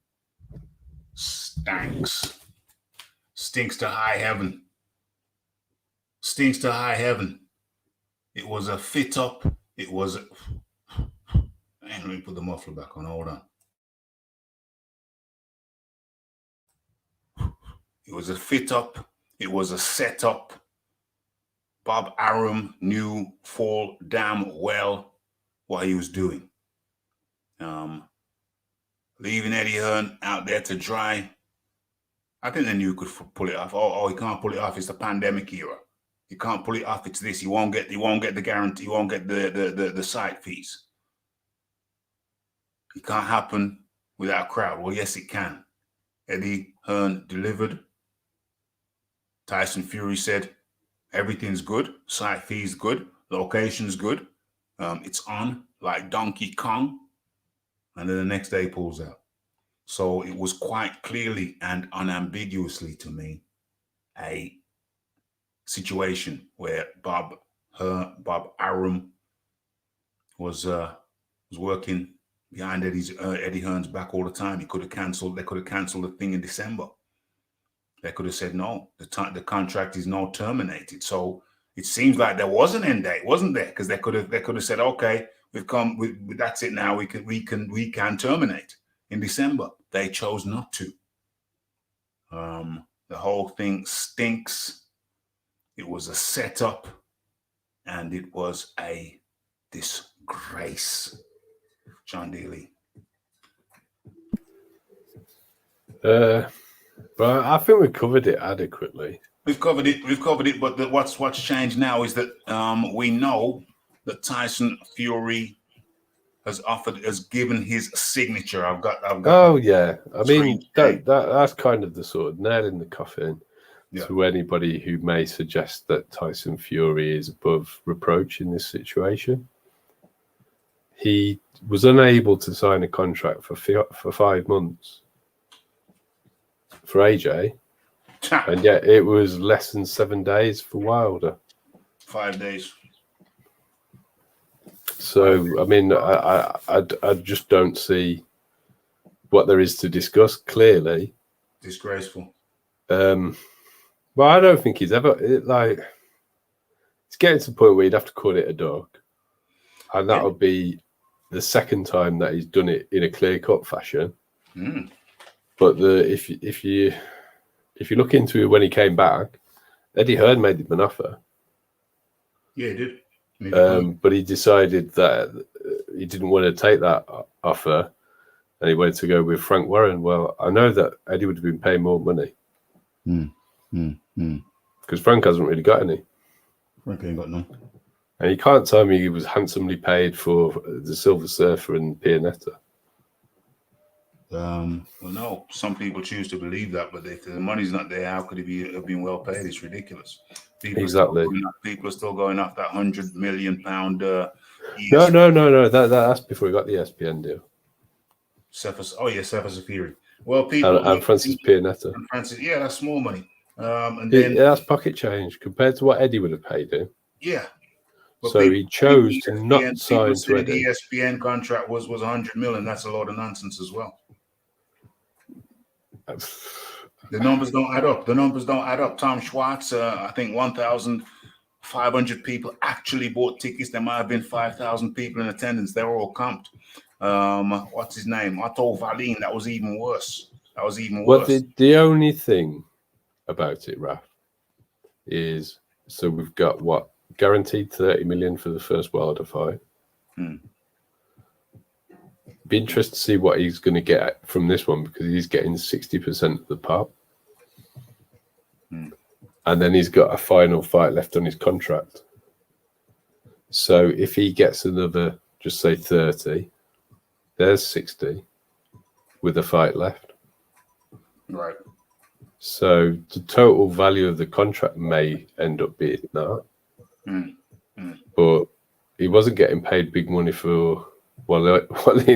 stinks. Stinks to high heaven. Stinks to high heaven. It was a fit up. It was a... Let me put the muffler back on. Hold on. It was a fit up. It was a setup. Bob Arum knew full damn well what he was doing. Leaving Eddie Hearn out there to dry. I think they knew he could pull it off. Oh, he can't pull it off. It's the pandemic era. He can't pull it off. It's this. He won't get the guarantee. He won't get the site fees. It can't happen without a crowd. Well, yes, it can. Eddie Hearn delivered. Tyson Fury said, everything's good. Site fees good. Location's good. It's on like Donkey Kong. And then the next day he pulls out. So it was quite clearly and unambiguously to me a situation where Bob Arum was working behind Eddie Hearn's back all the time. They could have canceled the thing in December. They could have said no. The contract is now terminated. So it seems like there was an end date, wasn't there? Because they could have said, okay, we've come. That's it now. We can terminate in December. They chose not to. The whole thing stinks. It was a setup, and it was a disgrace. John Daly. But I think we covered it adequately. We've covered it. But what's changed now is that we know that Tyson Fury has given his signature. I've got. Oh yeah, I mean that's kind of the sort of nail in the coffin to anybody who may suggest that Tyson Fury is above reproach in this situation. He was unable to sign a contract for 5 months for AJ, and yet it was less than 7 days for Wilder. 5 days. So I mean, I just don't see what there is to discuss. Clearly, disgraceful. Well, I don't think he's ever it's getting to the point where you'd have to call it a dog, and that would be the second time that he's done it in a clear-cut fashion. Mm. But if you look into it when he came back, Eddie Hearn made him an offer. Yeah, he did. But he decided that he didn't want to take that offer, and he wanted to go with Frank Warren. Well, I know that Eddie would have been paying more money. Because Frank hasn't really got any. Frank ain't got none. And you can't tell me he was handsomely paid for the Silver Surfer and Pianetta. Well, no. Some people choose to believe that, but if the money's not there, how could he have been well paid? It's ridiculous. Exactly. People are still going off that £100 million. No. That's before he got the ESPN deal. Cephas Fury. Well, people and Francis Pianetta. Yeah, that's small money. And then that's pocket change compared to what Eddie would have paid him. Yeah. But so he chose to not sign to Eddie. The ESPN contract was 100 million. That's a lot of nonsense as well. The numbers don't add up. Tom Schwartz, I think 1,500 people actually bought tickets. There might have been 5,000 people in attendance. They were all comped. What's his name? Otto Wallin. That was even worse. Well, the only thing about it, Raph, is so we've got what? Guaranteed 30 million for the first Wilder fight. Be interested to see what he's going to get from this one, because he's getting 60% of the pot. And then he's got a final fight left on his contract. So if he gets another, just say 30, there's 60 with a fight left. Right. So the total value of the contract may end up being that. But he wasn't getting paid big money for Wallin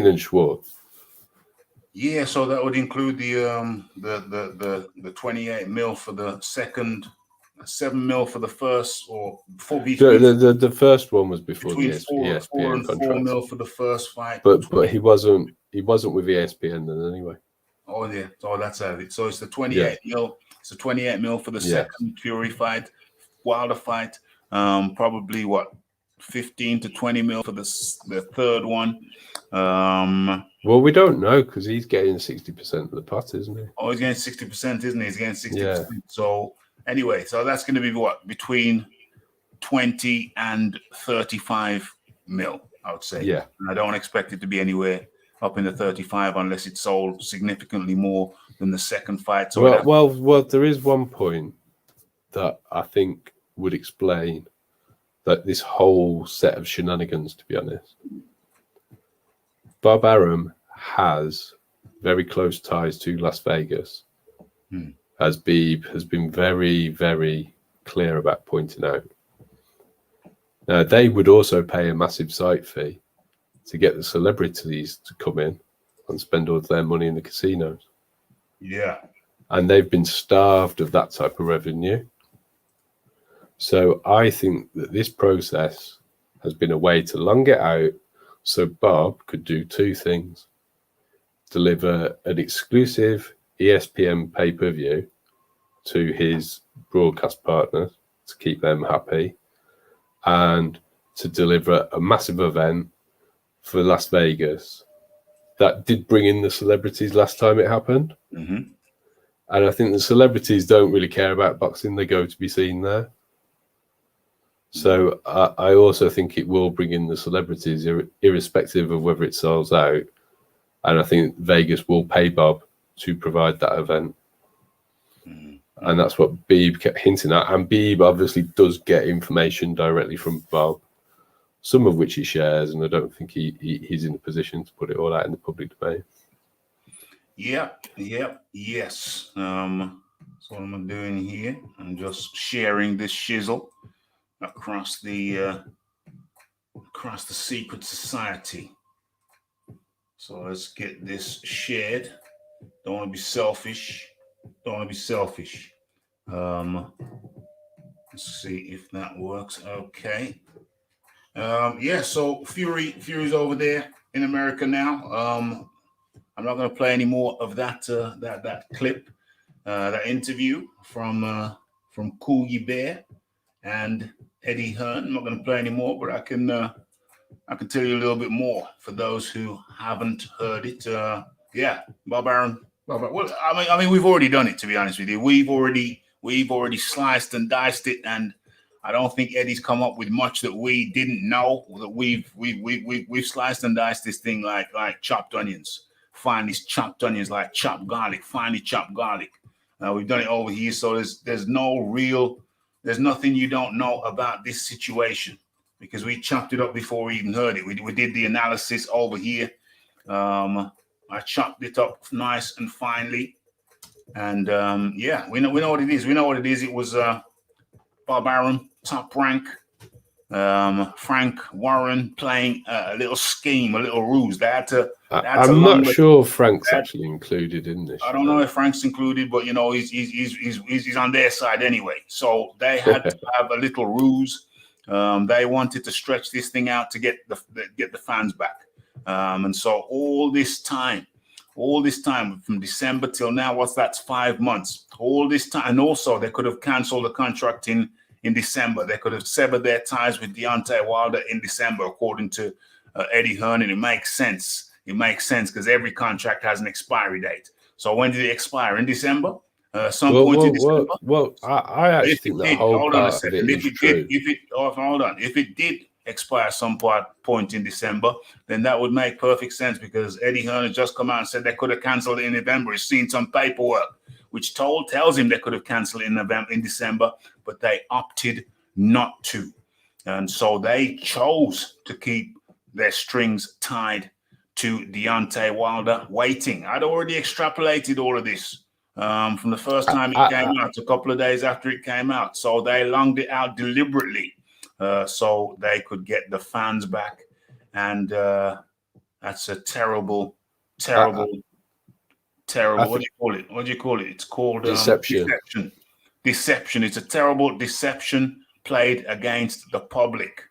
and Schwartz. Yeah, so that would include the 28 mil for the second, 7 mil for the first, or 4 The first one was before the between 4 and 4 contract. mil for the first fight. But he wasn't with ESPN then anyway. Oh yeah, so that's it. So it's the 28 mil. It's the 28 mil for the second Fury fight, Wilder fight. Probably what, 15 to 20 mil for the third one. Well, we don't know because he's getting 60% of the pot, isn't he? Oh, he's getting 60%, isn't he? He's getting 60%. Yeah. So anyway, so that's going to be what, between 20 and 35 mil, I would say. Yeah. And I don't expect it to be anywhere up in the 35 unless it's sold significantly more than the second fight. So well, there is one point that I think would explain that this whole set of shenanigans, to be honest. Bob Arum has very close ties to Las Vegas, as Beeb has been very, very clear about pointing out. Now, they would also pay a massive site fee to get the celebrities to come in and spend all their money in the casinos. Yeah. And they've been starved of that type of revenue. So I think that this process has been a way to long it out so Bob could do two things: deliver an exclusive ESPN pay-per-view to his broadcast partners to keep them happy, and to deliver a massive event for Las Vegas that did bring in the celebrities last time it happened. Mm-hmm. And I think the celebrities don't really care about boxing. They go to be seen there. So I also think it will bring in the celebrities, irrespective of whether it sells out. And I think Vegas will pay Bob to provide that event. Mm-hmm. And that's what Beeb kept hinting at. And Beeb obviously does get information directly from Bob, some of which he shares. And I don't think he's in a position to put it all out in the public domain. Yes. So what I'm doing here, I'm just sharing this shizzle across the secret society. So let's get this shared. Don't want to be selfish. Let's see if that works. Okay. So Fury's over there in America now. I'm not going to play any more of that clip, that interview from Coogee Bear and Eddie Hearn. I'm not going to play any more, but I can tell you a little bit more for those who haven't heard it. Bob Arum. Well, I mean, we've already done it. To be honest with you, we've already sliced and diced it, and I don't think Eddie's come up with much that we didn't know. That we've sliced and diced this thing like chopped onions. Finely chopped onions, like chopped garlic, finely chopped garlic. We've done it over here, so there's nothing you don't know about this situation because we chopped it up before we even heard it. We did the analysis over here. I chopped it up nice and finely, and we know what it is. We know what it is. It was Bob Arum, Top Rank, Frank Warren playing a little scheme, a little ruse. I'm not sure Frank's actually included in this. I don't know if Frank's included, but he's on their side anyway. So they had to have a little ruse. They wanted to stretch this thing out to get the fans back. And so all this time from December till now, that's 5 months. All this time, and also they could have canceled the contract in December. They could have severed their ties with Deontay Wilder in December, according to Eddie Hearn, and it makes sense. It makes sense because every contract has an expiry date. So when did it expire? In December? Point in December? Well, I actually think that whole part of it is true. If it did expire some point in December, then that would make perfect sense because Eddie Hearn has just come out and said they could have canceled it in November. He's seen some paperwork which tells him they could have canceled it in December, but they opted not to. And so they chose to keep their strings tied to Deontay Wilder, waiting. I'd already extrapolated all of this from the first time it came out, a couple of days after it came out. So they longed it out deliberately so they could get the fans back. And that's a terrible. What do you call it? What do you call it? It's called deception. Deception. It's a terrible deception played against the public.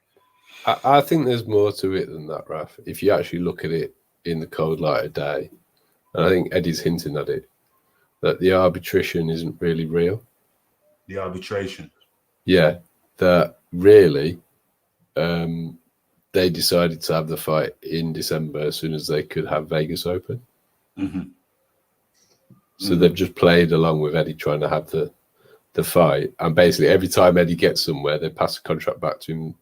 I think there's more to it than that, Raph. If you actually look at it in the cold light of day, and I think Eddie's hinting at it, that the arbitration isn't really real. The arbitration? Yeah, that really they decided to have the fight in December as soon as they could have Vegas open. Mm-hmm. So they've just played along with Eddie trying to have the fight. And basically every time Eddie gets somewhere, they pass the contract back to him,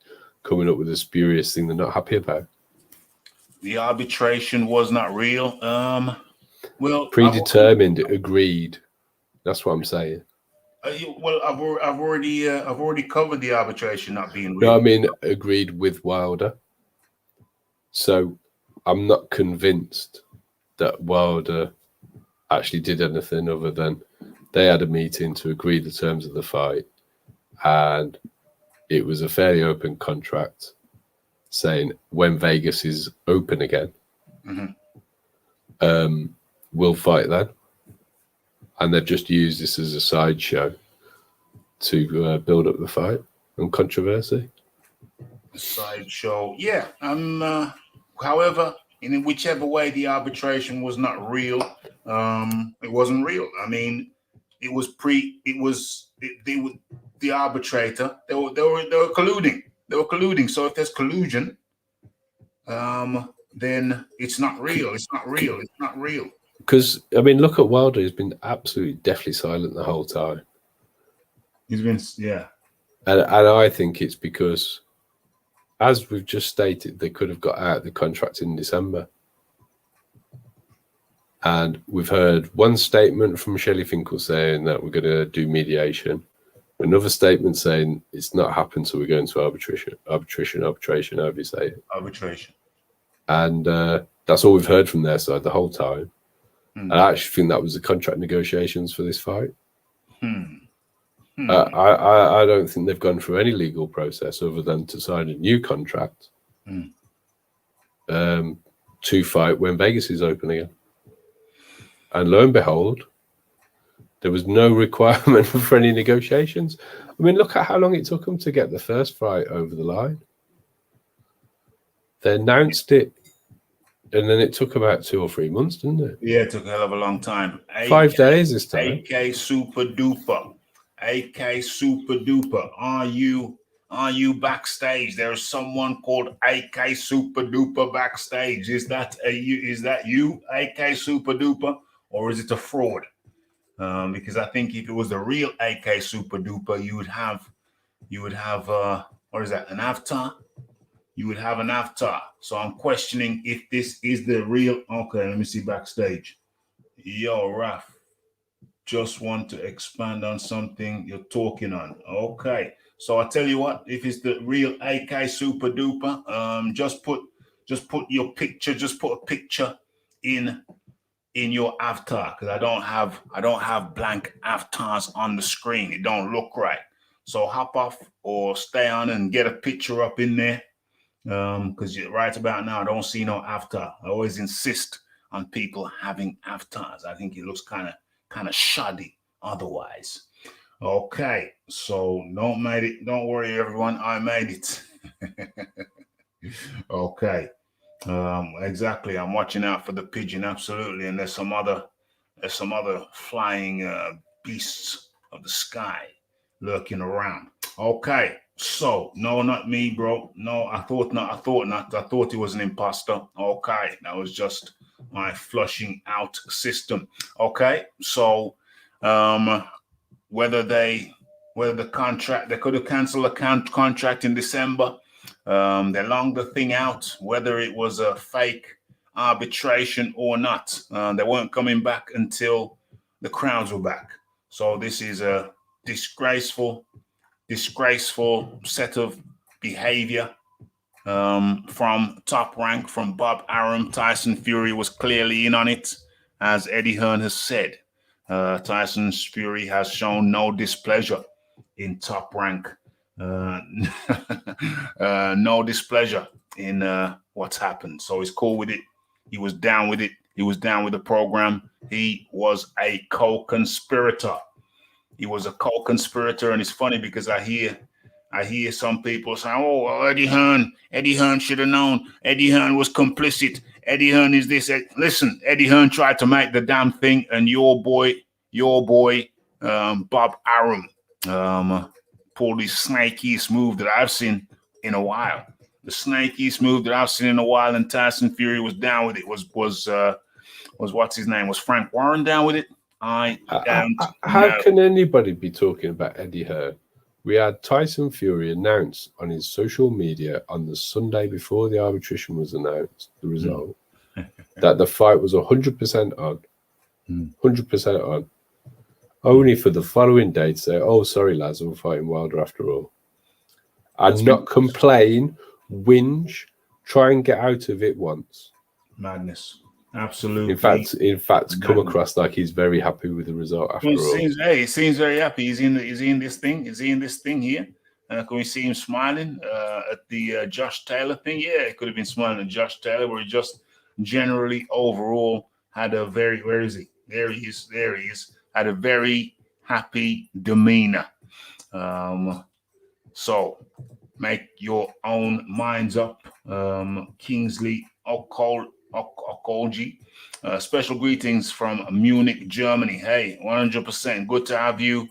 coming up with a spurious thing they're not happy about. The arbitration was not real. Well, predetermined, agreed. That's what I'm saying. Well, I've already covered the arbitration not being real. No, I mean agreed with Wilder. So I'm not convinced that Wilder actually did anything other than they had a meeting to agree the terms of the fight, and it was a fairly open contract saying when Vegas is open again, we'll fight then. And they've just used this as a sideshow to build up the fight and controversy. Sideshow, yeah. However, in whichever way the arbitration was not real, it wasn't real. I mean, it was the arbitrator. They were colluding. They were colluding. So if there's collusion, then it's not real. It's not real. It's not real. Because I mean, look at Wilder. He's been absolutely deathly silent the whole time. He's been, yeah. And I think it's because, as we've just stated, they could have got out of the contract in December. And we've heard one statement from Shelley Finkel saying that we're going to do mediation. Another statement saying it's not happened, so we're going to arbitration, however you say it. Arbitration. And that's all we've heard from their side the whole time. I actually think that was the contract negotiations for this fight. I don't think they've gone through any legal process other than to sign a new contract to fight when Vegas is open again. And lo and behold, there was no requirement for any negotiations. I mean, look at how long it took them to get the first fight over the line. They announced it, and then it took about 2 or 3 months, didn't it? Yeah, it took a hell of a long time. 5 days this time. AK Super Duper. AK Super Duper. Are you backstage? There is someone called AK Super Duper backstage. Is that you, AK Super Duper, or is it a fraud? Because I think if it was the real AK Super Duper, you would have what is that? An avatar? You would have an avatar. So I'm questioning if this is the real. Okay, let me see backstage. Yo, Raph, just want to expand on something you're talking on. Okay, so I tell you what, if it's the real AK Super Duper, just put your picture, just put a picture in your avatar, because I don't have blank avatars on the screen. It don't look right. So hop off or stay on and get a picture up in there. Because right about now I don't see no avatar. I always insist on people having avatars. I think it looks kind of shoddy otherwise. Okay, so don't worry everyone, I made it. Okay, exactly. I'm watching out for the pigeon, absolutely. And there's some other flying beasts of the sky lurking around. Okay. So, no, not me, bro. No, I thought not. I thought it was an imposter. Okay, that was just my flushing out system. Okay, so whether the contract, they could have canceled the contract in December. They longed the thing out, whether it was a fake arbitration or not. They weren't coming back until the crowds were back. So this is a disgraceful set of behavior from Top Rank, from Bob Arum. Tyson Fury was clearly in on it, as Eddie Hearn has said. Tyson Fury has shown no displeasure in Top Rank. No displeasure in what's happened. So he's cool with it. He was down with it. He was down with the program. He was a co-conspirator. He was a co-conspirator, and it's funny because I hear some people saying, "Oh, well, Eddie Hearn should have known. Eddie Hearn was complicit. Eddie Hearn is this." Listen, Eddie Hearn tried to make the damn thing, and your boy, Bob Arum, pulled the snakiest move that I've seen in a while. The snakiest move that I've seen in a while, and Tyson Fury was down with it. Was what's his name? Was Frank Warren down with it? How can anybody be talking about Eddie Hearn? We had Tyson Fury announce on his social media on the Sunday before the arbitration was announced, the result, that the fight was 100% on. 100% on. Only for the following day to say, "Oh, sorry, lads, I'm fighting Wilder after all." And not complain, whinge, try and get out of it once. Madness. Absolutely. In fact, come across like he's very happy with the result after all. He seems very happy. Is he in this thing? Is he in this thing here? Can we see him smiling at the Joshtaylor thing? Yeah, he could have been smiling at Joshtaylor, where he just generally overall had a very, where is he? There he is. Had a very happy demeanor. So make your own minds up. Kingsley Okolji. Special greetings from Munich, Germany. Hey, 100%. Good to have you.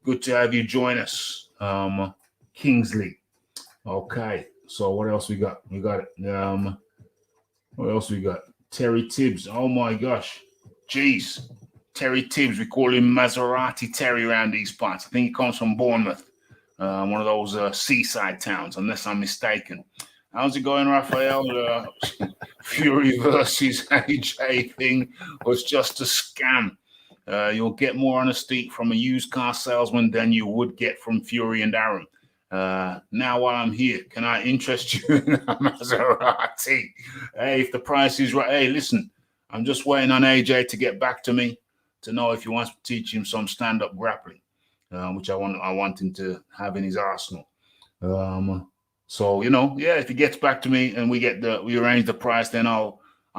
Good to have you join us, Kingsley. Okay. So what else we got? We got what else we got? Terry Tibbs. Oh my gosh. Jeez. Terry Tibbs. We call him Maserati Terry around these parts. I think he comes from Bournemouth, one of those seaside towns, unless I'm mistaken. How's it going, Raphael? Fury versus AJ thing was just a scam. You'll get more honesty from a used car salesman than you would get from Fury and Arum. Now while I'm here, can I interest you in a Maserati? Hey, if the price is right. Hey, listen, I'm just waiting on AJ to get back to me to know if he wants to teach him some stand-up grappling, which I want him to have in his arsenal. So if he gets back to me and we arrange the price, then I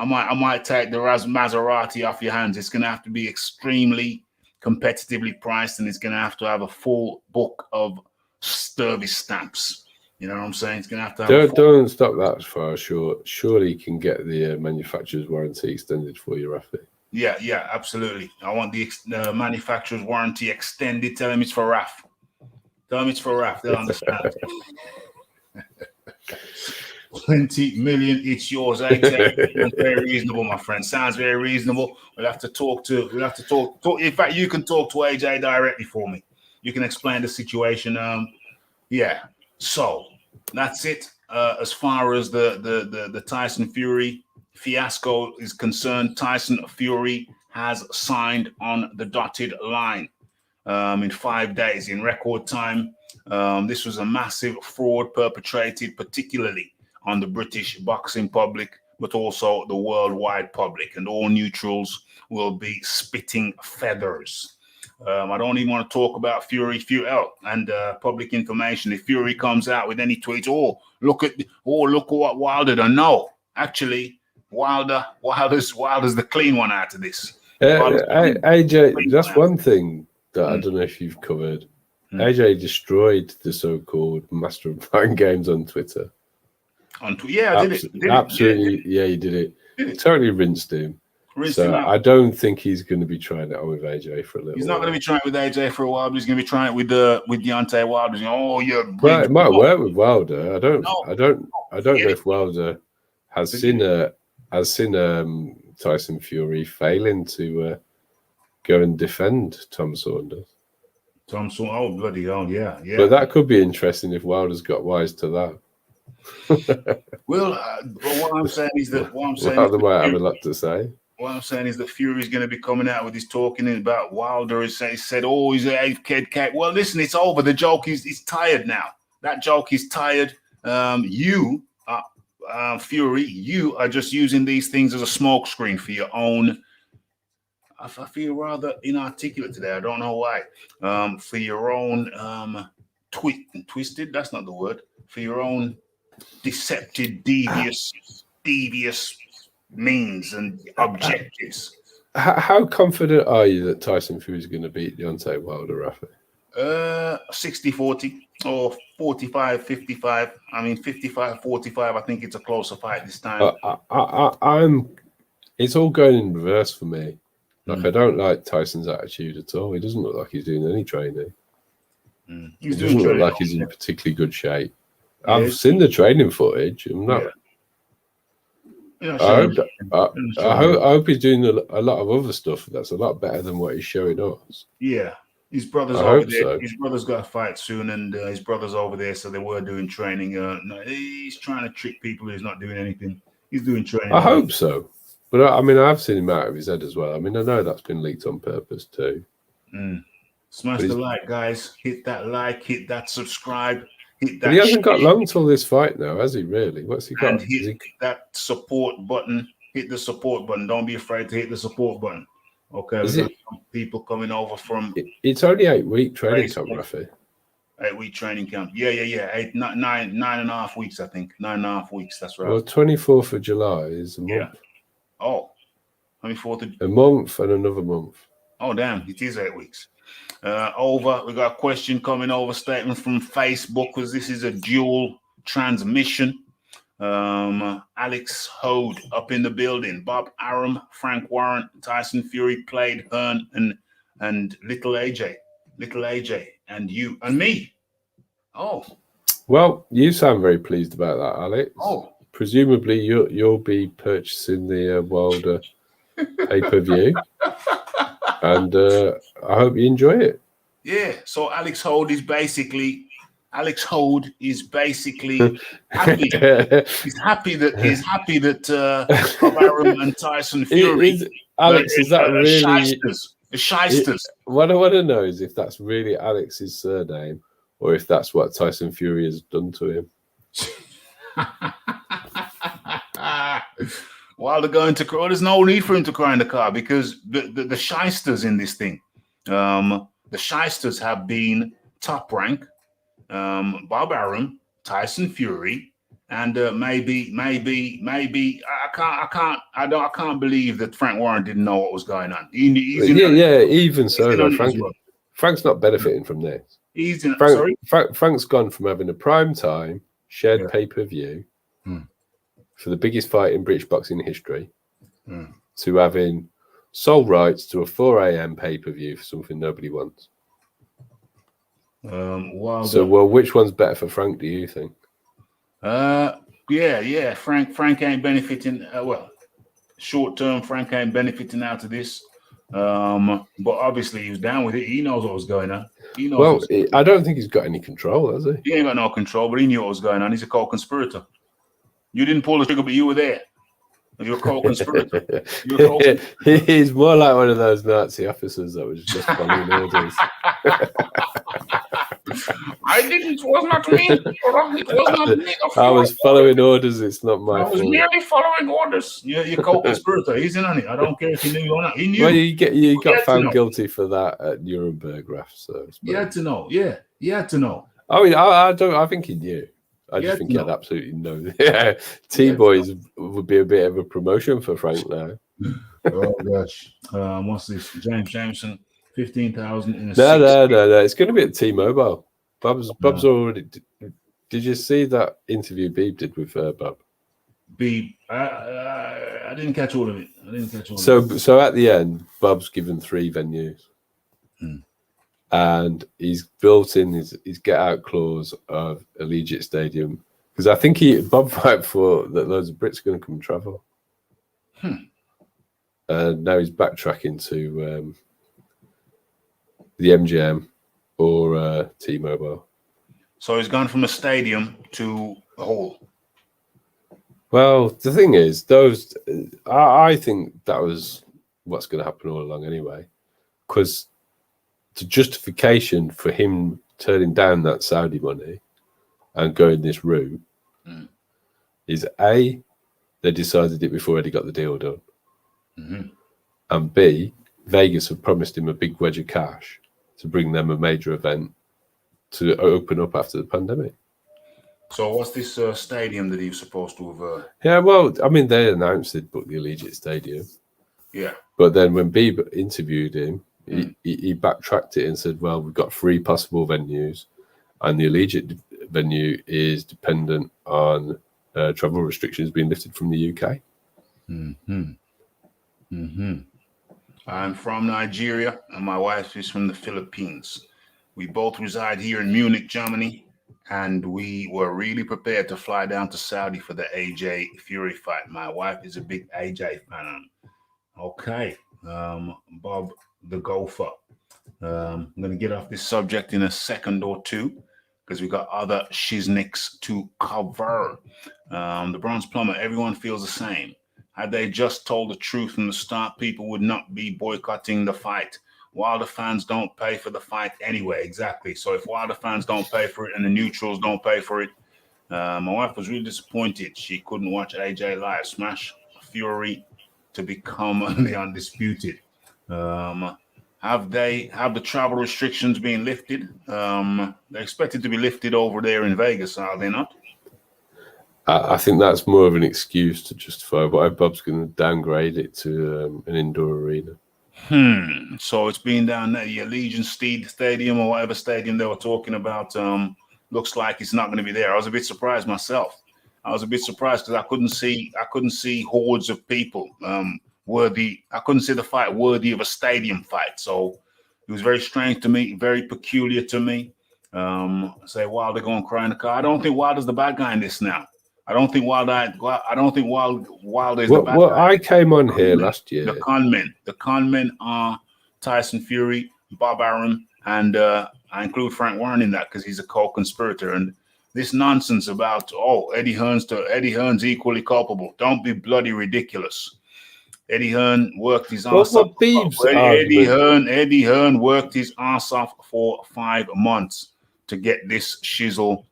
might take the Maserati off your hands. It's gonna have to be extremely competitively priced, and it's gonna have a full book of service stamps. You know what I'm saying? It's gonna have to have don't stop that far short. Surely you can get the manufacturer's warranty extended for you, Raphie. Yeah, absolutely. I want the manufacturer's warranty extended. Tell him it's for Raph. They'll understand. 20 million, it's yours. Very reasonable, my friend. Sounds very reasonable. We'll have to talk. In fact, you can talk to AJ directly for me. You can explain the situation. So that's it. As far as the Tyson Fury fiasco is concerned, Tyson Fury has signed on the dotted line in 5 days, in record time. This was a massive fraud perpetrated particularly on the British boxing public, but also the worldwide public, and all neutrals will be spitting feathers. I don't even want to talk about Fury and public information. If Fury comes out with any tweets, look at what Wilder done. No, actually, Wilder's the clean one out of this. AJ, that's one thing that I don't know if you've covered. AJ destroyed the so-called Master of Mind games on Twitter. Yeah, I did it. Absolutely, yeah, he did it. Totally rinsed him. I don't think he's going to be trying it on with AJ for a little while. He's not going to be trying it with AJ for a while, but he's going to be trying it with Deontay Wilder. Well, it might work with Wilder. I don't know if Wilder has seen Tyson Fury failing to go and defend Tom Saunders. Oh, bloody hell, yeah. But that could be interesting if Wilder's got wise to that. Well, what I'm saying is that Wilder might have a lot to say. What I'm saying is that Fury's going to be coming out with his talking about Wilder. He said, he's a 8 kid cat. Well, listen, it's over. The joke is tired now. That joke is tired. Fury, you are just using these things as a smokescreen for your own. I feel rather inarticulate today. I don't know why. For your own twisted. That's not the word. For your own deceptive, devious means and objectives. How confident are you that Tyson Fury is going to beat Deontay Wilder, Raphie? 60-40 or 45-55. I mean, 55-45. I think it's a closer fight this time. It's all going in reverse for me. Like, I don't like Tyson's attitude at all. He doesn't look like he's doing any training. He doesn't look like he's in particularly good shape. Yeah, I've seen the training footage. I'm not. Yeah. I hope he's doing a lot of other stuff that's a lot better than what he's showing us. Yeah. His brother's over there. So. His brother's got a fight soon, and his brother's over there, so they were doing training. No, he's trying to trick people who's not doing anything. He's doing training. I hope so. But I mean, I've seen him out of his head as well. I mean, I know that's been leaked on purpose too. Smash the like, guys. Hit that like, hit that subscribe, hit that. But he hasn't got long till this fight now, has he really? What's he got? And hit that support button. Hit the support button. Don't be afraid to hit the support button. Okay, we've got some people coming over from. It's only 8-week training camp, Raphie. 8-week training camp. Yeah. Nine and a half weeks, I think. 9.5 weeks. That's right. Well, 24th of July is a month. Yeah. Oh, 24th of a month and another month. Oh, damn! It is 8 weeks. Over. We got a question coming over. Statement from Facebook because this is a dual transmission. Alex Hode up in the building. Bob Arum, Frank Warren, Tyson Fury played Hearn and Little AJ, and you and me. Oh, well, you sound very pleased about that, Alex. Oh, presumably you'll be purchasing the Wilder pay-per-view, and I hope you enjoy it. Yeah. So Alex Hode is basically. Happy. He's happy that Bob Arum and Tyson Fury. Alex, is that really the shysters? What I want to know is if that's really Alex's surname, or if that's what Tyson Fury has done to him. While they're going to cry, there's no need for him to cry in the car because the shysters in this thing, the shysters have been Top Rank. Bob Arum, Tyson Fury, and maybe I can't believe that Frank Warren didn't know what was going on. Even so, Frank's not benefiting from this. Frank's gone from having a prime time shared pay-per-view for the biggest fight in British boxing history to having sole rights to a 4 a.m. pay-per-view for something nobody wants. Which one's better for Frank, do you think? Frank ain't benefiting. Short term, Frank ain't benefiting out of this. But obviously he was down with it. He knows what was going on. I don't think he's got any control, has he? He ain't got no control, but he knew what was going on. He's a co-conspirator. You didn't pull the trigger, but you were there. You're a co-conspirator. He's more like one of those Nazi officers that was just following orders. I didn't. It was not me. It was not me. I was following orders. It's not my fault. I was merely following orders. You're co-conspirator. He's in on it. I don't care if he knew or not. He knew. Well, you got found guilty for that at Nuremberg, Raph. So you had to know. Yeah, you had to know. I mean, I think he knew. I just think he had absolutely no. T-Boys would be a bit of a promotion for Frank now. Oh gosh, what's this? James Jameson, 15,000 in a. No. It's going to be at T-Mobile. Bob's already. Did you see that interview Beeb did with Bob? Beeb, I didn't catch all of it. So at the end, Bob's given 3 venues, and he's built in his get out clause of Allegiant Stadium because I think Bob might thought that loads of Brits are going to come and travel, and now he's backtracking to the MGM or T-Mobile. So he's gone from a stadium to a hall. Well, the thing is, I think that was what's going to happen all along anyway, because the justification for him turning down that Saudi money and going this route Mm. is A, they decided it before Eddie got the deal done, Mhm. and B, Vegas had promised him a big wedge of cash to bring them a major event to open up after the pandemic. So what's this stadium that he was supposed to have? Yeah, well, I mean, they announced they'd booked the Allegiant Stadium, Yeah. but then when Bieber interviewed him, he backtracked it and said, well, we've got 3 possible venues, and the Allegiant venue is dependent on travel restrictions being lifted from the UK. Mm-hmm. Mm-hmm. I'm from Nigeria, and my wife is from the Philippines. We both reside here in Munich, Germany, and we were really prepared to fly down to Saudi for the AJ Fury fight. My wife is a big AJ fan. Okay, Bob the Gopher. I'm going to get off this subject in a second or two because we got other shiznicks to cover. The Bronze Plumber, everyone feels the same. Had they just told the truth from the start, people would not be boycotting the fight. Wilder fans don't pay for the fight anyway. Exactly. So if Wilder fans don't pay for it and the neutrals don't pay for it, my wife was really disappointed. She couldn't watch AJ live. Smash Fury to become the undisputed. Have the travel restrictions been lifted? They're expected to be lifted over there in Vegas, are they not? I think that's more of an excuse to justify why Bob's going to downgrade it to an indoor arena. So it's been down there, the Allegiant Stadium or whatever stadium they were talking about. Looks like it's not going to be there. I was a bit surprised myself. I was a bit surprised because I couldn't see hordes of people worthy. I couldn't see the fight worthy of a stadium fight. So it was very strange to me, very peculiar to me. Say Wilder going to cry in the car. I don't think Wilder's the bad guy in this now. I don't think Wilder is the bad guy. Well, I came on here last year. The conmen are Tyson Fury, Bob Arum, and I include Frank Warren in that because he's a co-conspirator. And this nonsense about Eddie Hearn's equally culpable. Don't be bloody ridiculous. Eddie Hearn worked his ass off. Eddie Hearn worked his ass off for 5 months to get this shizzle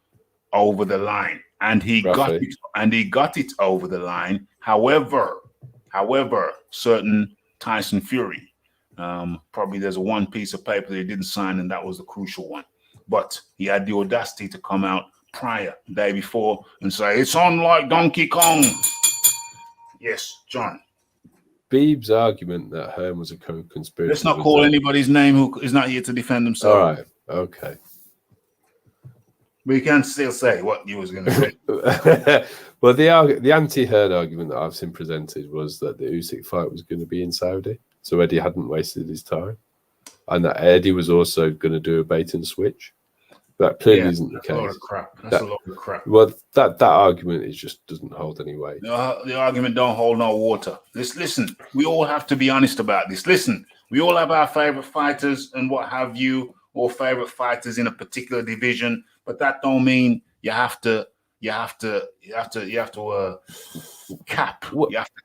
over the line. And he got it over the line. However, certain Tyson Fury, probably there's one piece of paper that he didn't sign, and that was the crucial one. But he had the audacity to come out prior, the day before, and say it's on like Donkey Kong. Yes, John. Beeb's argument that Hearn was a co-conspirator. Let's not call anybody's name who is not here to defend himself. All right. Okay. But you can still say what you was going to say. Well, the anti-Hearn argument that I've seen presented was that the Usyk fight was going to be in Saudi, so Eddie hadn't wasted his time, and that Eddie was also going to do a bait and switch. That clearly isn't the case. A load of crap. That's a load of crap. Well, that argument just doesn't hold any weight. The argument don't hold no water. Listen, we all have to be honest about this. Listen, we all have our favorite fighters and what have you, or favorite fighters in a particular division, but that don't mean you have to cap. You have to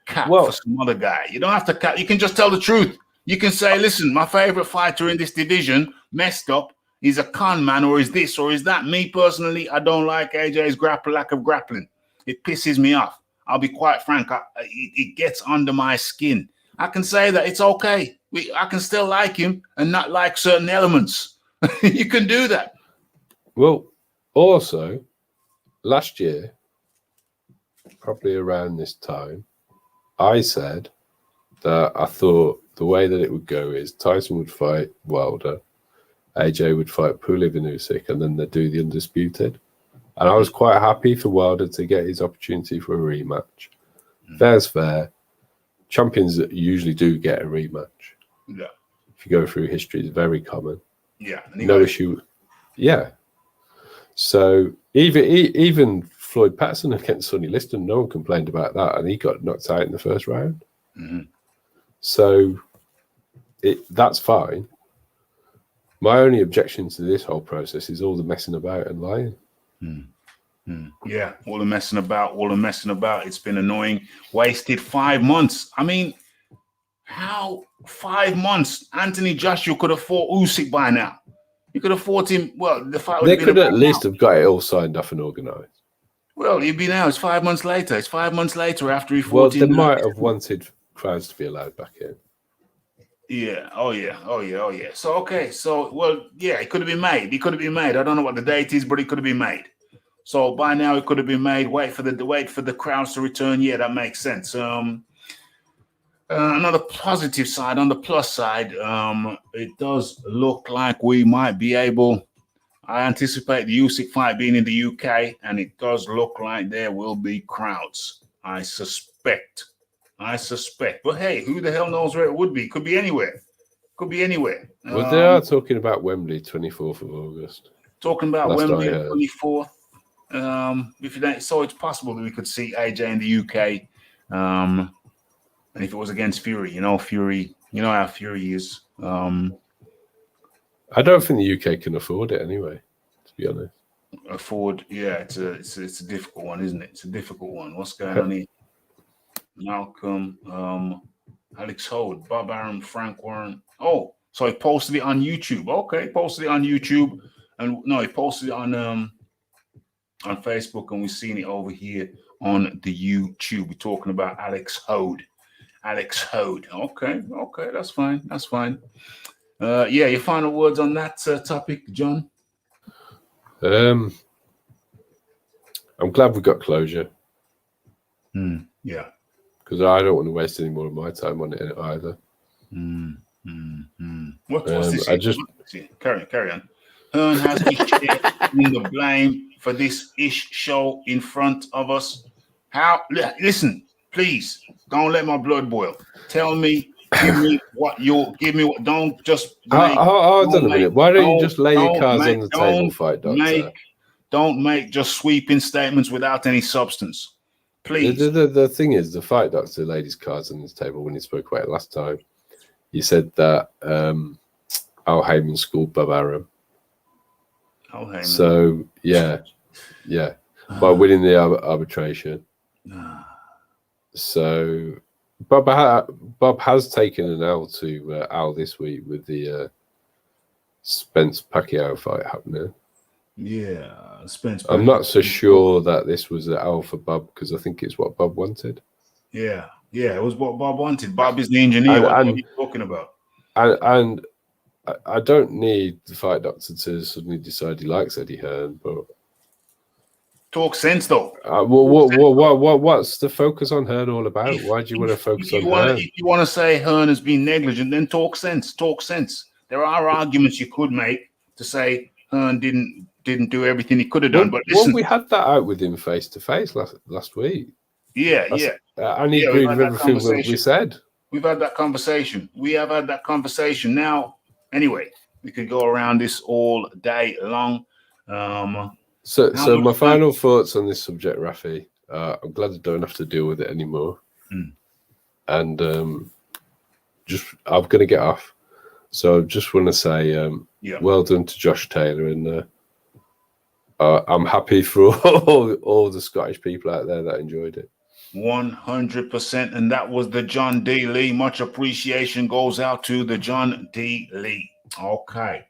cap for some other guy. You don't have to cap. You can just tell the truth. You can say, listen, my favorite fighter in this division messed up. He's a con man, or is this, or is that. Me personally, I don't like AJ's lack of grappling. It pisses me off. I'll be quite frank. It gets under my skin. I can say that it's okay. I can still like him and not like certain elements. You can do that. Well, also, last year, probably around this time, I said that I thought the way that it would go is Tyson would fight Wilder, AJ would fight Pulev and Usyk, and then they'd do the undisputed. And I was quite happy for Wilder to get his opportunity for a rematch. Fair's fair. Champions usually do get a rematch. Yeah. If you go through history, it's very common. Yeah. No issue. Yeah. So even Floyd Patterson against Sonny Liston, no one complained about that, and he got knocked out in the first round. Mm-hmm. So that's fine. My only objection to this whole process is all the messing about and lying. Yeah, all the messing about. It's been annoying. Wasted 5 months. I mean, how 5 months? Anthony Joshua could have fought Usyk by now. You could have fought him. Well, the fight would They have been could at about least now. have got it all signed off and organised. Well, you'd be now. It's 5 months later. It's 5 months later after he Well, fought they in. might have wanted crowds to be allowed back in. Yeah. Oh yeah. So okay. So it could have been made. It could have been made. I don't know what the date is, but it could have been made. So by now it could have been made. Wait for the crowds to return. Yeah, that makes sense. Another positive side, on the plus side, it does look like we might be able. I anticipate the Usyk fight being in the UK, and it does look like there will be crowds. I suspect. But hey, who the hell knows where it would be? Could be anywhere. Well, they are talking about Wembley, 24th of August. Talking about Last Wembley, I heard. 24th. If it ain't, so it's possible that we could see AJ in the UK. And if it was against Fury, Fury, you know how Fury is. I don't think the UK can afford it anyway, to be honest. Afford, yeah, it's a difficult one, isn't it? It's a difficult one. What's going on here? Malcolm, Alex Hode, Bob Arum, Frank Warren. Oh, so he posted it on YouTube. Okay, he posted it on YouTube, and no, he posted it on Facebook, and we've seen it over here on the YouTube. We're talking about Alex Hode. Okay, that's fine. Yeah, your final words on that topic, John? I'm glad we got closure. Yeah. Because I don't want to waste any more of my time on it either. What's this? Carry on. Hearn has his share in the blame for this ish show in front of us. How? Listen, please don't let my blood boil. Tell me, give me what. Don't just. Hold on a minute. Why don't you just lay your cards on the table, fight doctor? Don't make just sweeping statements without any substance. Please. The thing is, the fight doctor laid his cards on the table when he spoke about it last time. He said that Al Heyman schooled Bob Arum. Al Heyman. So yeah, by winning the arbitration. So Bob has taken an L to Al this week with the Spence Pacquiao fight happening. Yeah, Spence. I'm not so sure that this was an L for Bob because I think it's what Bob wanted. Yeah, it was what Bob wanted. Bob is the engineer. What are you talking about? And I don't need the fight doctor to suddenly decide he likes Eddie Hearn, but talk sense though. What's the focus on Hearn all about? Why do you want to focus on Hearn? If you want to say Hearn has been negligent, then talk sense. There are arguments you could make to say Hearn didn't do everything he could have done. But listen, we had that out with him face to face last week. Yeah. And he agreed with everything we said. We've had that conversation. We have had that conversation. Now, anyway, we could go around this all day long. So my final thoughts on this subject, Raphie. I'm glad I don't have to deal with it anymore. And I'm going to get off. So I just want to say, well done to Joshtaylor, and I'm happy for all the Scottish people out there that enjoyed it. 100%, and that was the John D. Lee. Much appreciation goes out to the John D. Lee. Okay.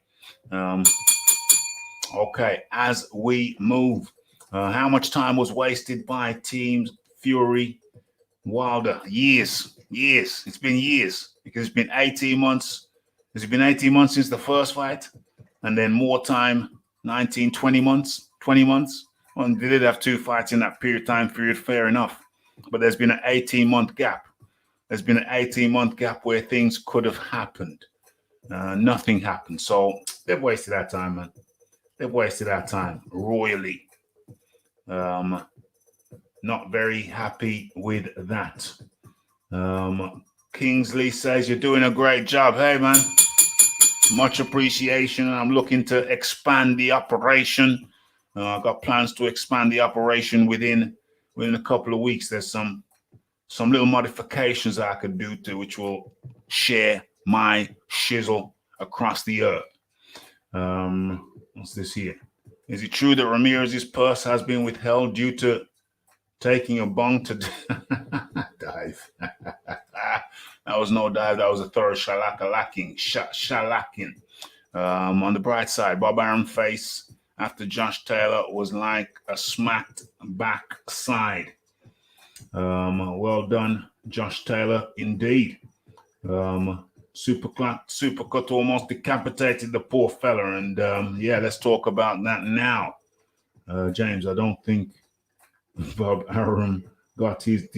Okay, as we move, how much time was wasted by teams Fury, Wilder? Years. It's been years because it's been 18 months. Has it been 18 months since the first fight? And then more time, 19, 20 months. Well, they did have two fights in that period, fair enough. But there's been an 18-month gap. There's been an 18-month gap where things could have happened. Nothing happened. So they've wasted our time, man. They've wasted our time royally. Not very happy with that. Kingsley says, you're doing a great job. Hey, man. Much appreciation. I'm looking to expand the operation. I've got plans to expand the operation within a couple of weeks. There's some little modifications I could do to which will share my shizzle across the earth. What's this here? Is it true that Ramirez's purse has been withheld due to taking a bong to dive? That was no dive. That was a thorough shellacking. On the bright side, Bob Arum face after Joshtaylor was like a smacked backside. Well done, Joshtaylor, indeed. Supercut almost decapitated the poor fella, and yeah, let's talk about that now. James, I don't think Bob Arum got his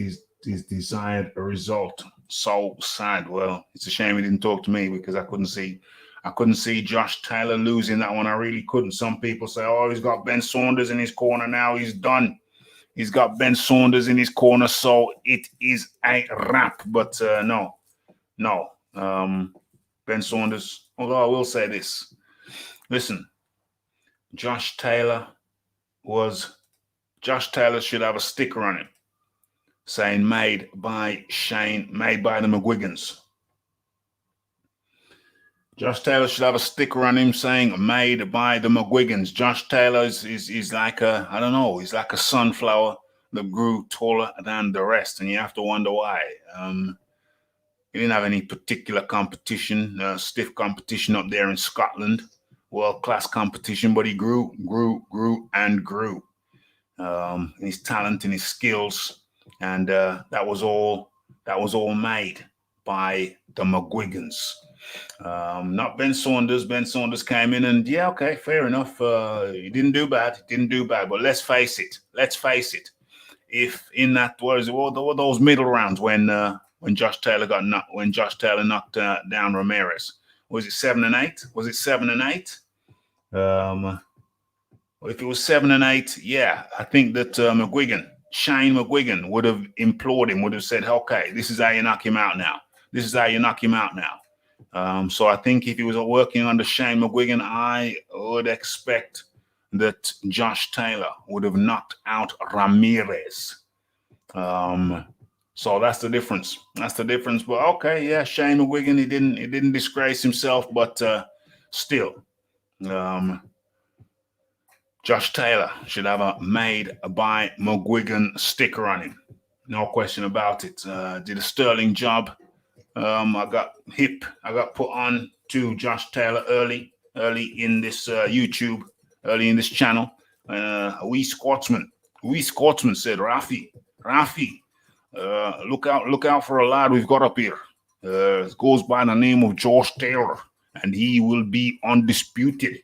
desired result. So sad. Well, it's a shame he didn't talk to me because I couldn't see Joshtaylor losing that one. I really couldn't. Some people say, oh, he's got Ben Saunders in his corner now. He's done. He's got Ben Saunders in his corner, so it is a wrap. But no. Ben Saunders, although I will say this. Listen, Joshtaylor should have a sticker on it saying made by the McGuigans. Joshtaylor should have a sticker on him saying made by the McGuigans. Joshtaylor is like a, I don't know, he's like a sunflower that grew taller than the rest, and you have to wonder why. He didn't have any particular competition, stiff competition up there in Scotland, world-class competition, but he grew and grew. In his talent and his skills, and that was all made by the McGuigans. Not Ben Saunders. Ben Saunders came in and yeah, okay, fair enough. He didn't do bad. But let's face it. If in that what were those middle rounds when Joshtaylor knocked down Ramirez, was it 7 and 8? Was it 7 and 8? If it was 7 and 8, yeah, I think that Shane McGuigan would have implored him, would have said, okay, this is how you knock him out now. So I think if he was working under Shane McGuigan, I would expect that Joshtaylor would have knocked out Ramirez. So that's the difference. But okay, yeah, Shane McGuigan, he didn't disgrace himself, but still. Joshtaylor should have a made by McGuigan sticker on him. No question about it. Did a sterling job. I got put on to Joshtaylor early in this YouTube, early in this channel. A wee Scotsman said, Raphie, look out for a lad we've got up here. It goes by the name of Joshtaylor, and he will be undisputed.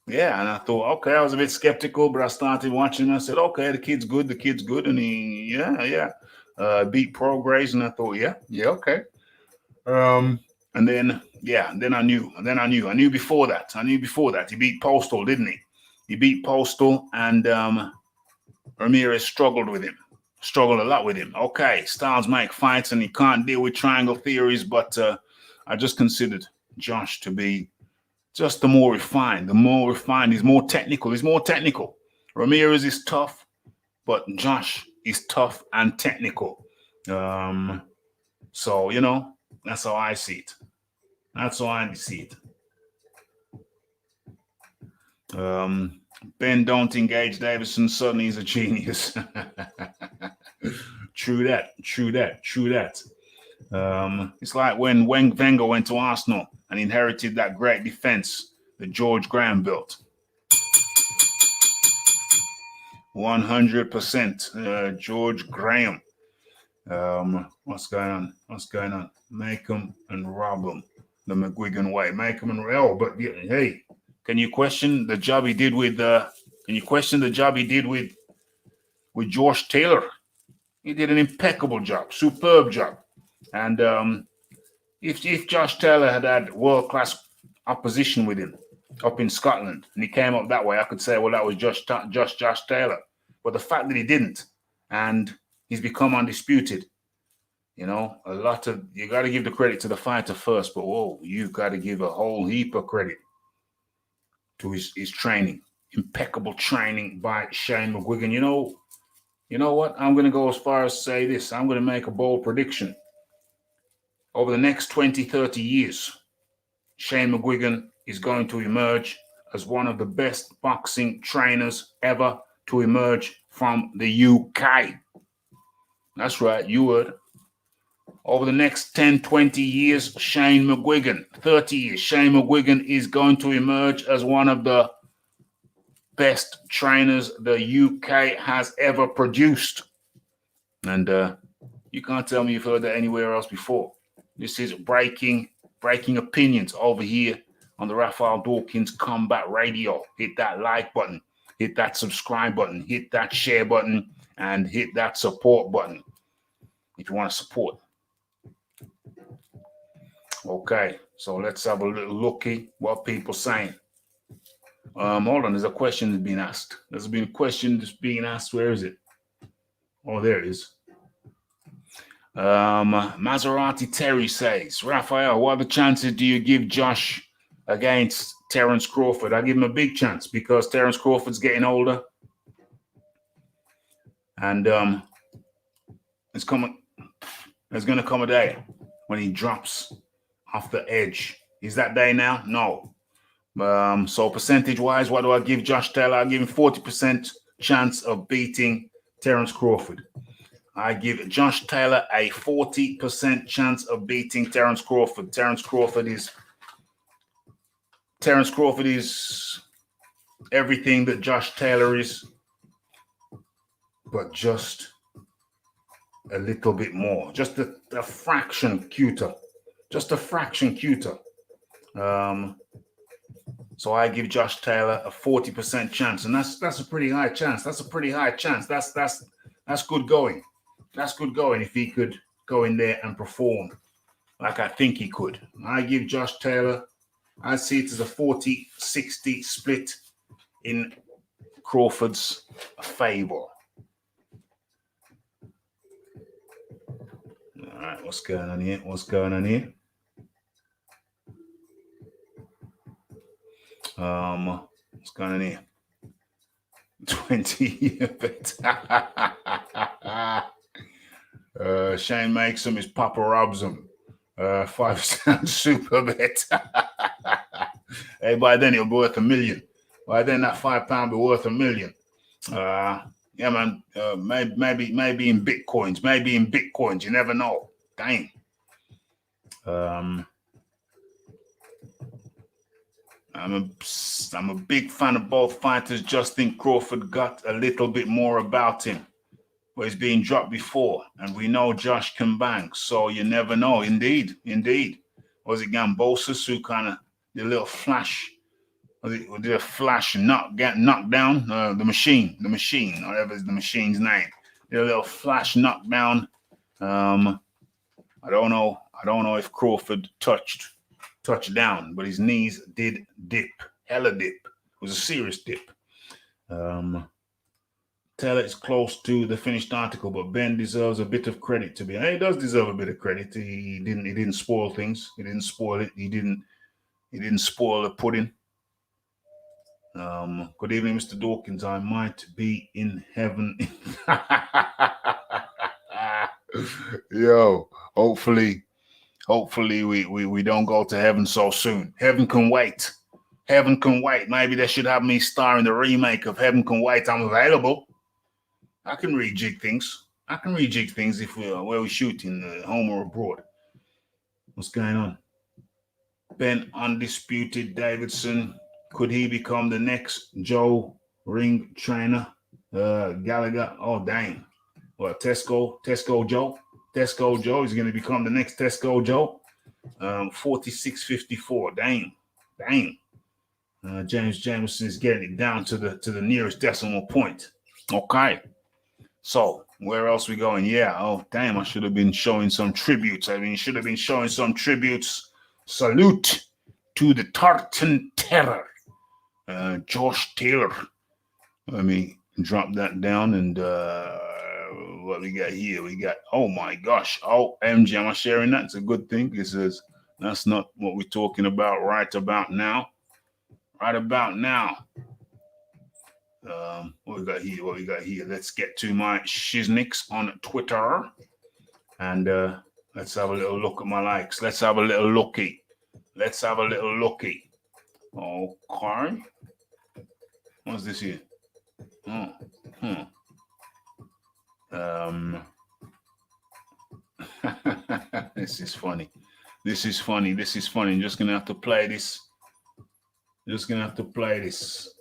Yeah, and I thought, okay, I was a bit skeptical, but I started watching. I said, okay, the kid's good, and he, beat Progress, and I thought, yeah, okay. And then I knew before that. He beat Postal, didn't he? He beat Postal, and Ramirez struggled a lot with him. Okay, styles make fights, and he can't deal with triangle theories, but I just considered Josh to be just the more refined. He's more technical. Ramirez is tough, but Josh is tough and technical. So, that's how I see it. Ben don't engage Davison, suddenly he's a genius. True that. It's like when Wenger went to Arsenal and inherited that great defense that George Graham built. 100% George Graham. What's going on? Make them and rob them the McGuigan way. Make them and but hey, can you question the job he did with Joshtaylor? He did an impeccable job, superb job. And if Joshtaylor had world-class opposition with him up in Scotland and he came up that way, I could say, well, that was just Joshtaylor. But the fact that he didn't, and he's become undisputed, you got to give the credit to the fighter first, but you've got to give a whole heap of credit to his training. Impeccable training by Shane McGuigan. You know what? I'm going to go as far as say this. I'm going to make a bold prediction. Over the next 20, 30 years, Shane McGuigan is going to emerge as one of the best boxing trainers ever to emerge from the UK. That's right, you heard. over the next 10, 20 years, Shane McGuigan, 30 years, Shane McGuigan is going to emerge as one of the best trainers the UK has ever produced. And you can't tell me you've heard that anywhere else before. This is breaking opinions over here on the Raphael Dawkins Combat Radio. Hit that like button, hit that subscribe button, hit that share button, and hit that support button if you want to support. Okay, so let's have a little looky what people saying. Hold on, there's a question that's being asked. There's been a question that's being asked. Where is it? Oh, there it is. Maserati Terry says, Raphael, what are the chances do you give Josh against Terence Crawford? I give him a big chance because Terence Crawford's getting older. And there's going to come a day when he drops off the edge. Is that day now? No. So percentage-wise, what do I give Joshtaylor? I give him 40% chance of beating Terence Crawford. I give Joshtaylor a 40% chance of beating Terence Crawford. Terence Crawford is everything that Joshtaylor is, but just a little bit more. Just a fraction cuter. Just a fraction cuter. So I give Joshtaylor a 40% chance, and that's a pretty high chance. That's a pretty high chance. That's good going. That's good going if he could go in there and perform like I think he could. I give Joshtaylor, I see it as a 40-60 split in Crawford's favor. All right, what's going on here? What's going on here? What's going on here? 20-year bet. Shane makes him, his Papa robs him. 5-cent super bet. Hey, by then it'll be worth $1 million. By then that £5 be worth $1 million. Yeah, man. Maybe in bitcoins. Maybe in bitcoins. You never know. Dang. I'm a big fan of both fighters. Just think Crawford got a little bit more about him. But he's been dropped before, and we know Josh can bang, so you never know. Indeed. Was it Gambosis who kind of did a little flash? Did a flash knocked down? The machine, whatever is the machine's name. Did a little flash knockdown. I don't know if Crawford touched down, but his knees did dip. Hella dip. It was a serious dip. Taylor is close to the finished article, but Ben deserves a bit of credit to be. He does deserve a bit of credit. He didn't spoil things. He didn't spoil it. He didn't spoil the pudding. Good evening, Mr. Dawkins. I might be in heaven. Yo, hopefully we don't go to heaven so soon. Heaven can wait. Heaven can wait. Maybe they should have me star in the remake of Heaven Can Wait. I'm available. I can rejig things. If where we shooting, home or abroad. What's going on? Ben Undisputed Davidson. Could he become the next Joe ring trainer? Gallagher. Oh, dang. What, Tesco Joe? Tesco Joe is going to become the next Tesco Joe. 46.54. Dang. James Jameson is getting it down to the nearest decimal point. Okay. So where else we going? Yeah. Oh, damn. I should have been showing some tributes. Salute to the Tartan Terror. Joshtaylor. Let me drop that down and what we got here? We got, oh my gosh. Oh, MG, am I sharing that? It's a good thing. It says that's not what we're talking about right about now. What we got here? Let's get to my shiznicks on Twitter. And let's have a little look at my likes. Let's have a little looky. Okay. What's this here? This is funny. This is funny. This is funny. I'm just gonna have to play this. Just gonna have to play this.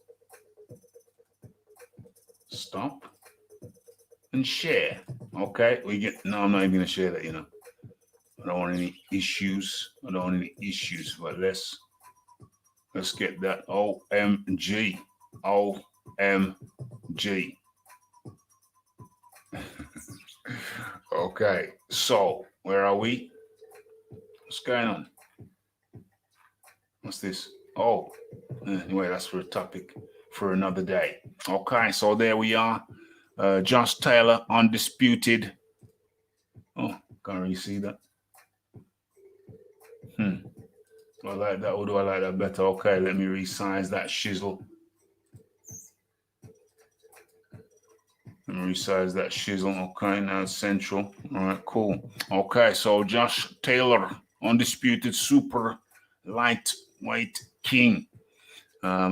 Stop and share. Okay, we get. No, I'm not even gonna share that. You know, I don't want any issues. I don't want any issues. But let's get that. OMG. OMG. Okay, so where are we? What's going on? What's this? Oh, anyway, that's for a topic for another day. Okay, so there we are. Joshtaylor, undisputed. Oh, can't really see that. Do I like that or do I like that better? Okay, let me resize that shizzle. Let me resize that shizzle. Okay, now it's central. All right, cool. Okay, so Joshtaylor, undisputed super lightweight king.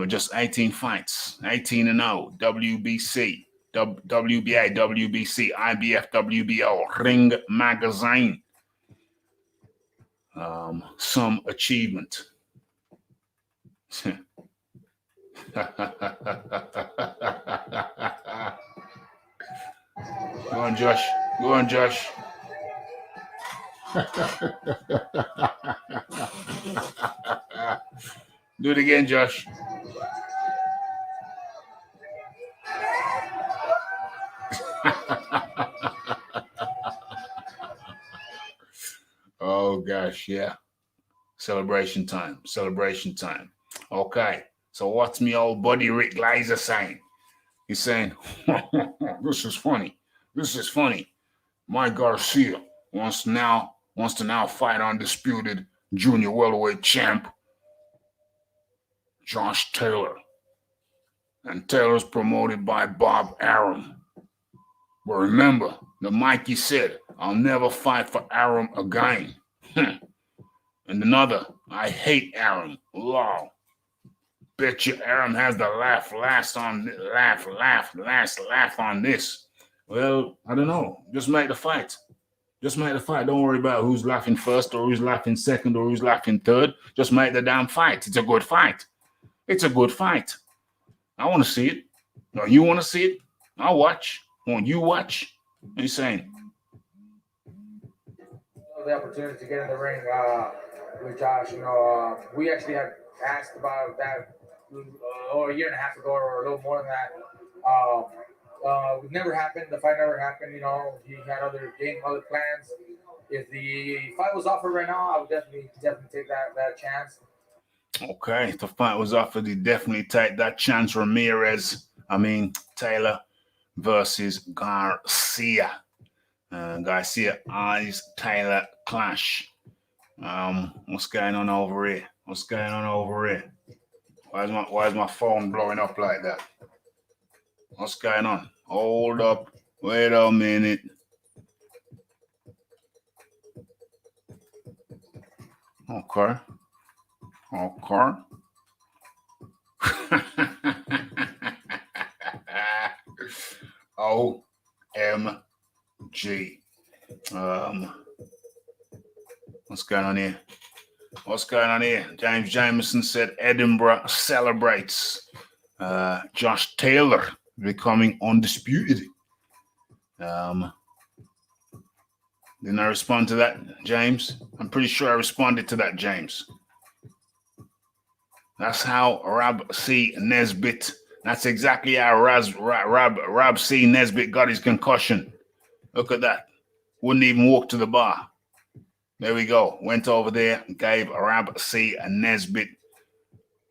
Just 18 fights, 18-0, WBC, WBA, WBC, IBF, WBO, Ring Magazine. Some achievement. Go on, Josh. Go on, Josh. Do it again, Josh. Oh, gosh, yeah. Celebration time. Celebration time. Okay. So what's me old buddy Rick Glazer saying? He's saying, this is funny. This is funny. Mike Garcia wants to now fight undisputed junior welterweight champ Joshtaylor. And Taylor's promoted by Bob Arum. But remember, the Mikey said, I'll never fight for Arum again. And another, I hate Arum. Lol. Bet you Arum has the last laugh on this. Well, I don't know. Just make the fight. Just make the fight. Don't worry about who's laughing first or who's laughing second or who's laughing third. Just make the damn fight. It's a good fight. It's a good fight. I want to see it. No, you want to see it? I'll watch. Won't you watch? What are you saying? The opportunity to get in the ring with Josh, we actually had asked about that a year and a half ago or a little more than that. It never happened. The fight never happened. He had other plans. If the fight was offered right now, I would definitely take that chance. Okay, if the fight was offered, he'd definitely take that chance. Taylor versus Garcia. Garcia eyes Taylor clash. What's going on over here? What's going on over here? Why is my phone blowing up like that? What's going on? Hold up. Wait a minute. Okay. OMG. What's going on here? What's going on here? James Jameson said Edinburgh celebrates Joshtaylor becoming undisputed. Didn't I respond to that, James? I'm pretty sure I responded to that, James. That's how Rab C. Nesbitt. That's exactly how Rab C. Nesbitt got his concussion. Look at that. Wouldn't even walk to the bar. There we go. Went over there and gave Rab C. Nesbitt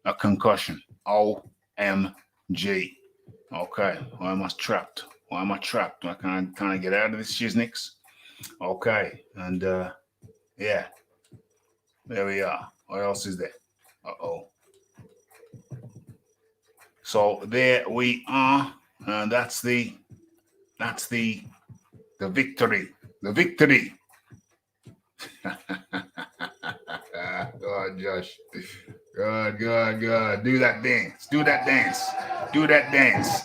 a concussion. OMG. Okay. Why am I trapped? Why am I trapped? Can I get out of this shiznix? Okay. And yeah. There we are. What else is there? Uh-oh. So there we are. That's the victory. The victory. God, Josh. God. Do that dance. Do that dance. Do that dance.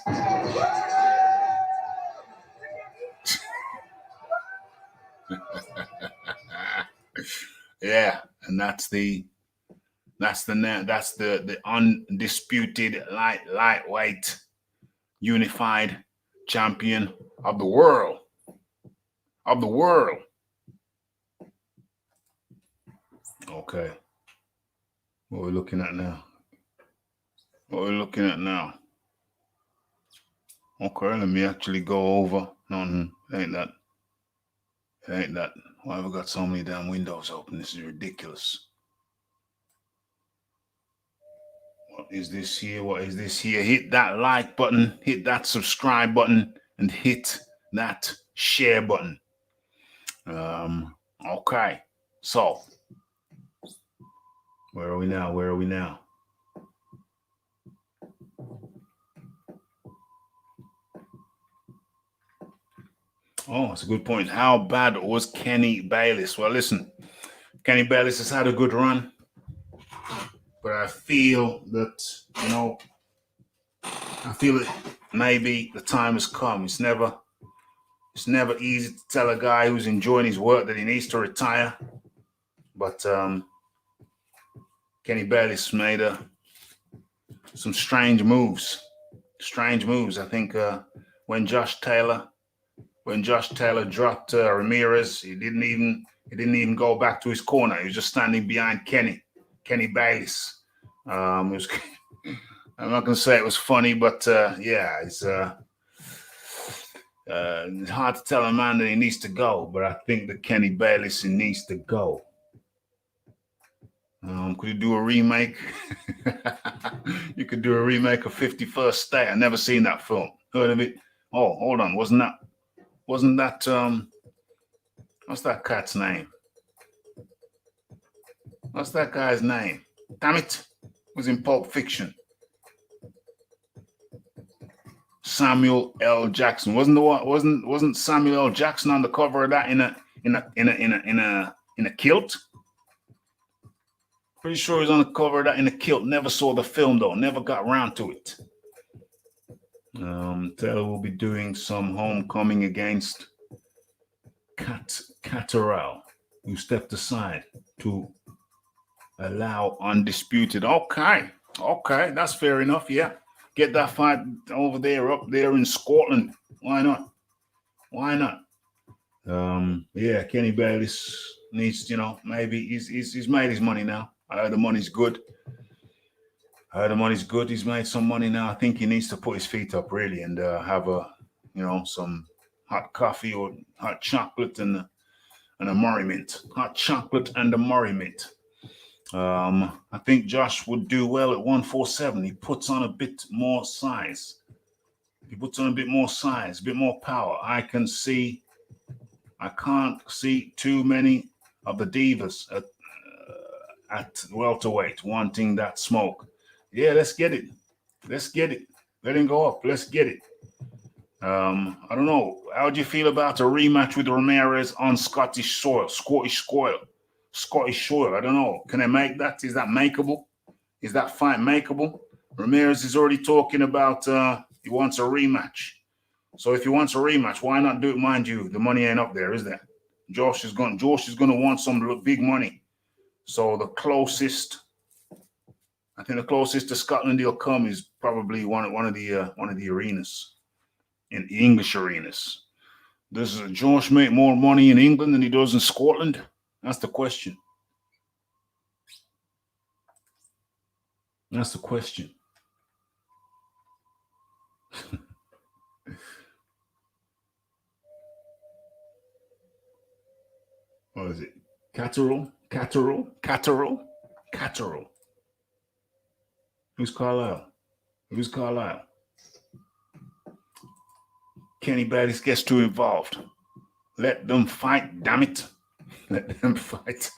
Yeah, and that's the undisputed lightweight unified champion of the world. Okay. What we're looking at now. Okay, let me actually go over. No, it ain't that. Why have I got so many damn windows open? This is ridiculous. What is this here? Hit that like button, hit that subscribe button, and hit that share button. Okay. So, where are we now? Oh, that's a good point. How bad was Kenny Bayless? Well, listen, Kenny Bayless has had a good run, but I feel that, maybe the time has come. It's never easy to tell a guy who's enjoying his work that he needs to retire. But Kenny Bayless made some strange moves. I think when Joshtaylor dropped Ramirez, he didn't even go back to his corner. He was just standing behind Kenny Bayless. I'm not going to say it was funny, but it's hard to tell a man that he needs to go. But I think that Kenny Bayless needs to go. Could you do a remake? You could do a remake of 51st State. I've never seen that film. Heard of it? Oh, hold on. Wasn't that what's that cat's name? What's that guy's name? Damn it. It was in Pulp Fiction. Samuel L. Jackson. Wasn't Samuel L. Jackson on the cover of that in a kilt? Pretty sure he was on the cover of that in a kilt. Never saw the film though. Never got around to it. Taylor will be doing some homecoming against Catterall, who stepped aside to allow undisputed. Okay, that's fair enough. Yeah, get that fight over there, up there in Scotland. Why not? Yeah, Kenny Bayless needs, maybe he's made his money now. I heard the money's good. He's made some money now. I think he needs to put his feet up really and have some hot coffee or hot chocolate and a Murray mint. Hot chocolate and a Murray mint. I think Josh would do well at 147. He puts on a bit more size. A bit more power. I can't see too many of the divas at welterweight wanting that smoke. Yeah, let's get it. Let him go up. Let's get it. I don't know. How do you feel about a rematch with Ramirez on Scottish soil? I don't know. Can I make that? Is that makeable? Is that fight makeable? Ramirez is already talking about he wants a rematch. So if he wants a rematch, why not do it? Mind you, the money ain't up there, is there? Josh is going to want some big money. So the closest to Scotland he'll come is probably one of the arenas, in the English arenas. Does Josh make more money in England than he does in Scotland? That's the question. What is it? Catterall. Who's Carlisle? Kenny Bayless gets too involved. Let them fight, damn it. Let them fight.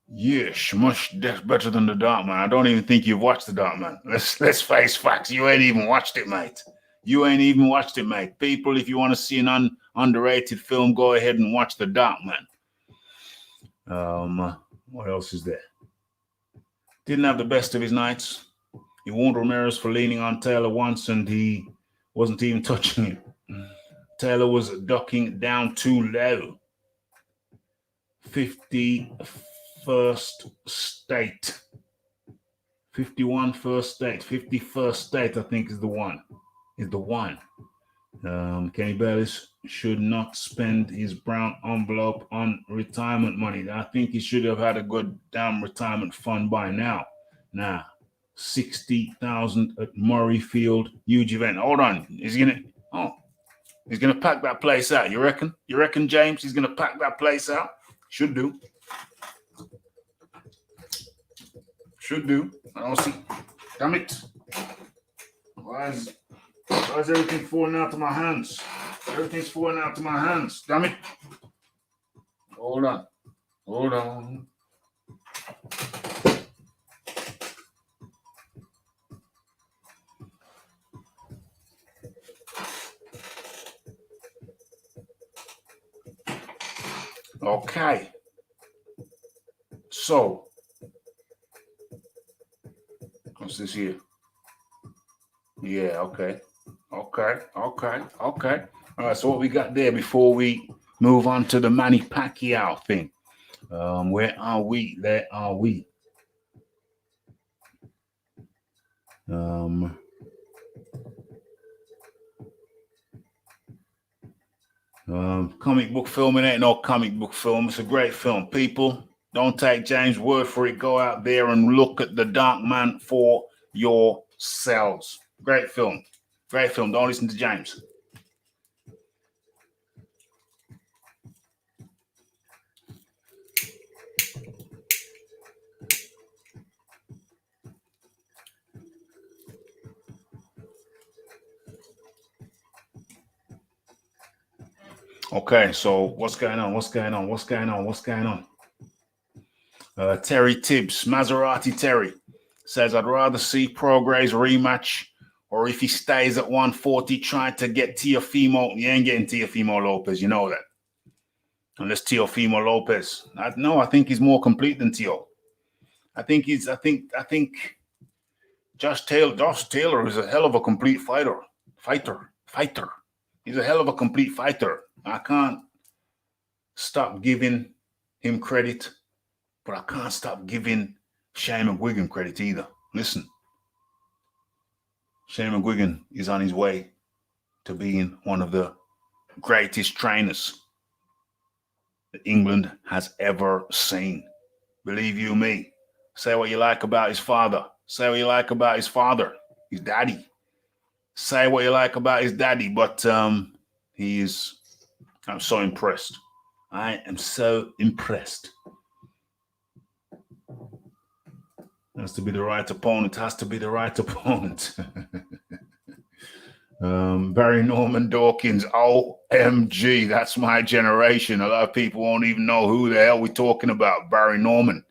Yes, much better than the Dark Man. I don't even think you've watched the Dark Man. Let's face facts. You ain't even watched it, mate. People, if you want to see an underrated film, go ahead and watch The Dark Man. What else is there? Didn't have the best of his nights. He warned Ramirez for leaning on Taylor once, and he wasn't even touching him. Taylor was ducking down too low. 51st state. 51 first state. 51st state, I think, is the one. Kenny Bellis should not spend his brown envelope on retirement money. I think he should have had a good damn retirement fund by now. Nah, 60,000 at Murrayfield, huge event. Hold on, he's gonna pack that place out. You reckon? You reckon, James? He's gonna pack that place out? Should do. Should do. I don't see. Damn it! Why is everything falling out of my hands? Everything's falling out of my hands. Damn it. Hold on. Hold on. Okay. So, what's this here? Yeah, okay. Okay. All right, so what we got there before we move on to the Manny Pacquiao thing? Where are we? There are we. Comic book film, it ain't no comic book film. It's a great film. People, don't take James' word for it. Go out there and look at The Dark Man for yourselves. Great film. Great film. Don't listen to James. Okay, so what's going on? Terry Tibbs, Maserati Terry, says, I'd rather see Prograis rematch, or if he stays at 140 trying to get Teofimo. You ain't getting Teofimo Lopez, you know that. Unless Teofimo Lopez. I think he's more complete than Teo. I think Josh Taylor is a hell of a complete fighter. He's a hell of a complete fighter. I can't stop giving him credit, but I can't stop giving Shane McGuigan credit either. Listen, Shane McGuigan is on his way to being one of the greatest trainers that England has ever seen. Believe you me. Say what you like about his father. Say what you like about his father, his daddy. Say what you like about his daddy, but I'm so impressed. I am so impressed. Has to be the right opponent. Barry Norman Dawkins, OMG, that's my generation. A lot of people won't even know who the hell we're talking about. Barry Norman.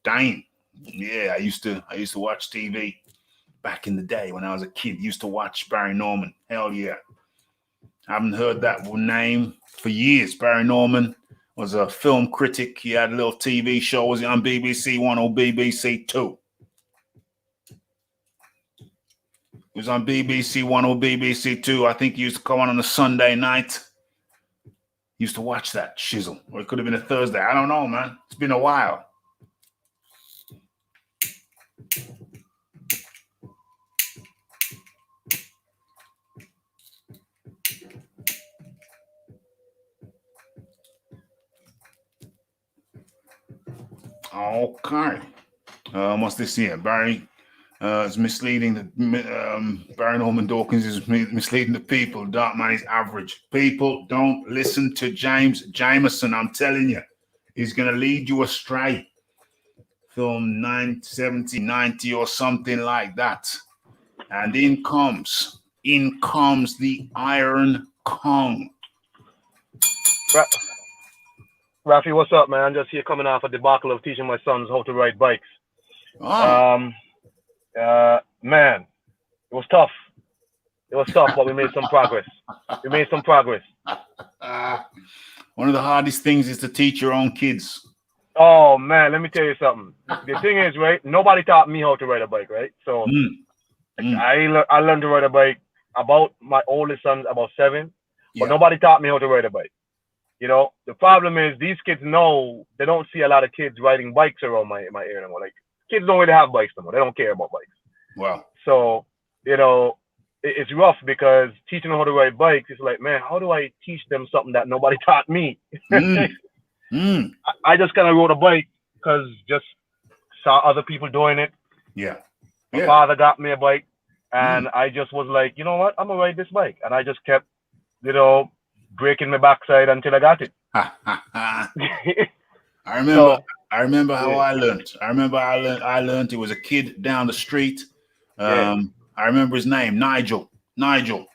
Dang. Yeah, I used to watch TV back in the day when I was a kid. Used to watch Barry Norman. Hell yeah. I haven't heard that name for years. Barry Norman was a film critic. He had a little TV show. Was it on BBC One or BBC Two? It was on BBC One or BBC Two. I think he used to come on a Sunday night. Used to watch that shizzle. Or it could have been a Thursday. I don't know, man. It's been a while. Okay. What's this here? Barry is misleading. Barry Norman Dawkins is misleading the people. Dark Man is average. People, don't listen to James Jameson. I'm telling you, he's going to lead you astray. Film 970, 90 or something like that. And in comes the Iron Kong. Raphie, what's up, man? I'm just here coming off a debacle of teaching my sons how to ride bikes. Oh. Man, it was tough. But we made some progress. One of the hardest things is to teach your own kids. Oh, man, let me tell you something. The thing is, right, nobody taught me how to ride a bike, right? So I learned to ride a bike about my oldest son, about 7. but nobody taught me how to ride a bike. You know, the problem is these kids know they don't see a lot of kids riding bikes around my area anymore. Like kids don't really have bikes anymore. They don't care about bikes. Wow. So, you know, it's rough because teaching them how to ride bikes is like, man, how do I teach them something that nobody taught me? I just kind of rode a bike because just saw other people doing it. Yeah. My father got me a bike, and I just was like, you know what? I'm gonna ride this bike, and I just kept, you know, breaking my backside until I got it. I remember how I learned. I learned it was a kid down the street. I remember his name, Nigel. Nigel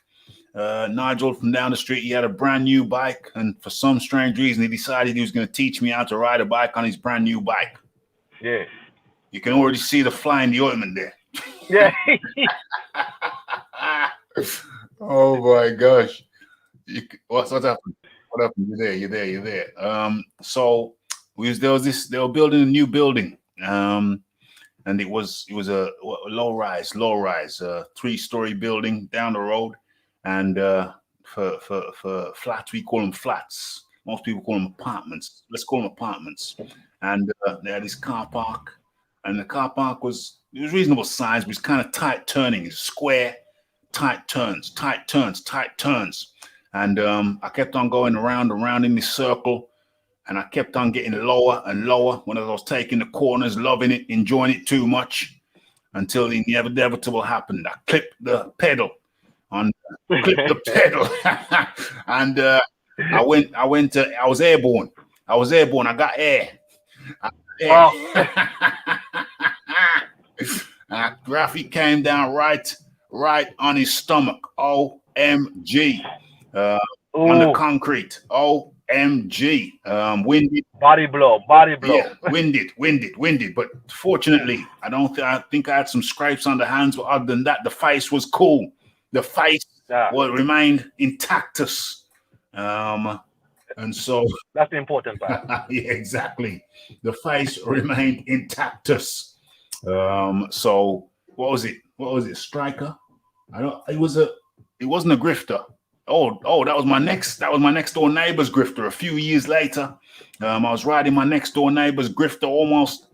from down the street. He had a brand new bike, and for some strange reason, he decided he was going to teach me how to ride a bike on his brand new bike. Yeah. You can already see the fly in the ointment there. Yeah. Oh my gosh. What happened? What happened? You're there. So they were building a new building. And it was a low rise, 3-story building down the road. And for flats, we call them flats. Most people call them apartments. Let's call them apartments. And they had this car park, and the car park was reasonable size, but it's kind of tight turning. It's square, tight turns. And I kept on going around in this circle, and I kept on getting lower and lower when I was taking the corners, loving it, enjoying it too much, until the inevitable happened. I clipped the pedal, and I was airborne. I got air. Raphie came down right on his stomach. OMG. On the concrete. OMG. Winded. Body blow. Yeah, winded. But fortunately, I think I had some scrapes on the hands, but other than that, the face was cool. The face remained intactus. And so that's the important part. Yeah, exactly. The face remained intactus. So what was it? Striker? It wasn't a grifter. Oh, that was my next door neighbor's grifter. A few years later, I was riding my next door neighbor's grifter almost.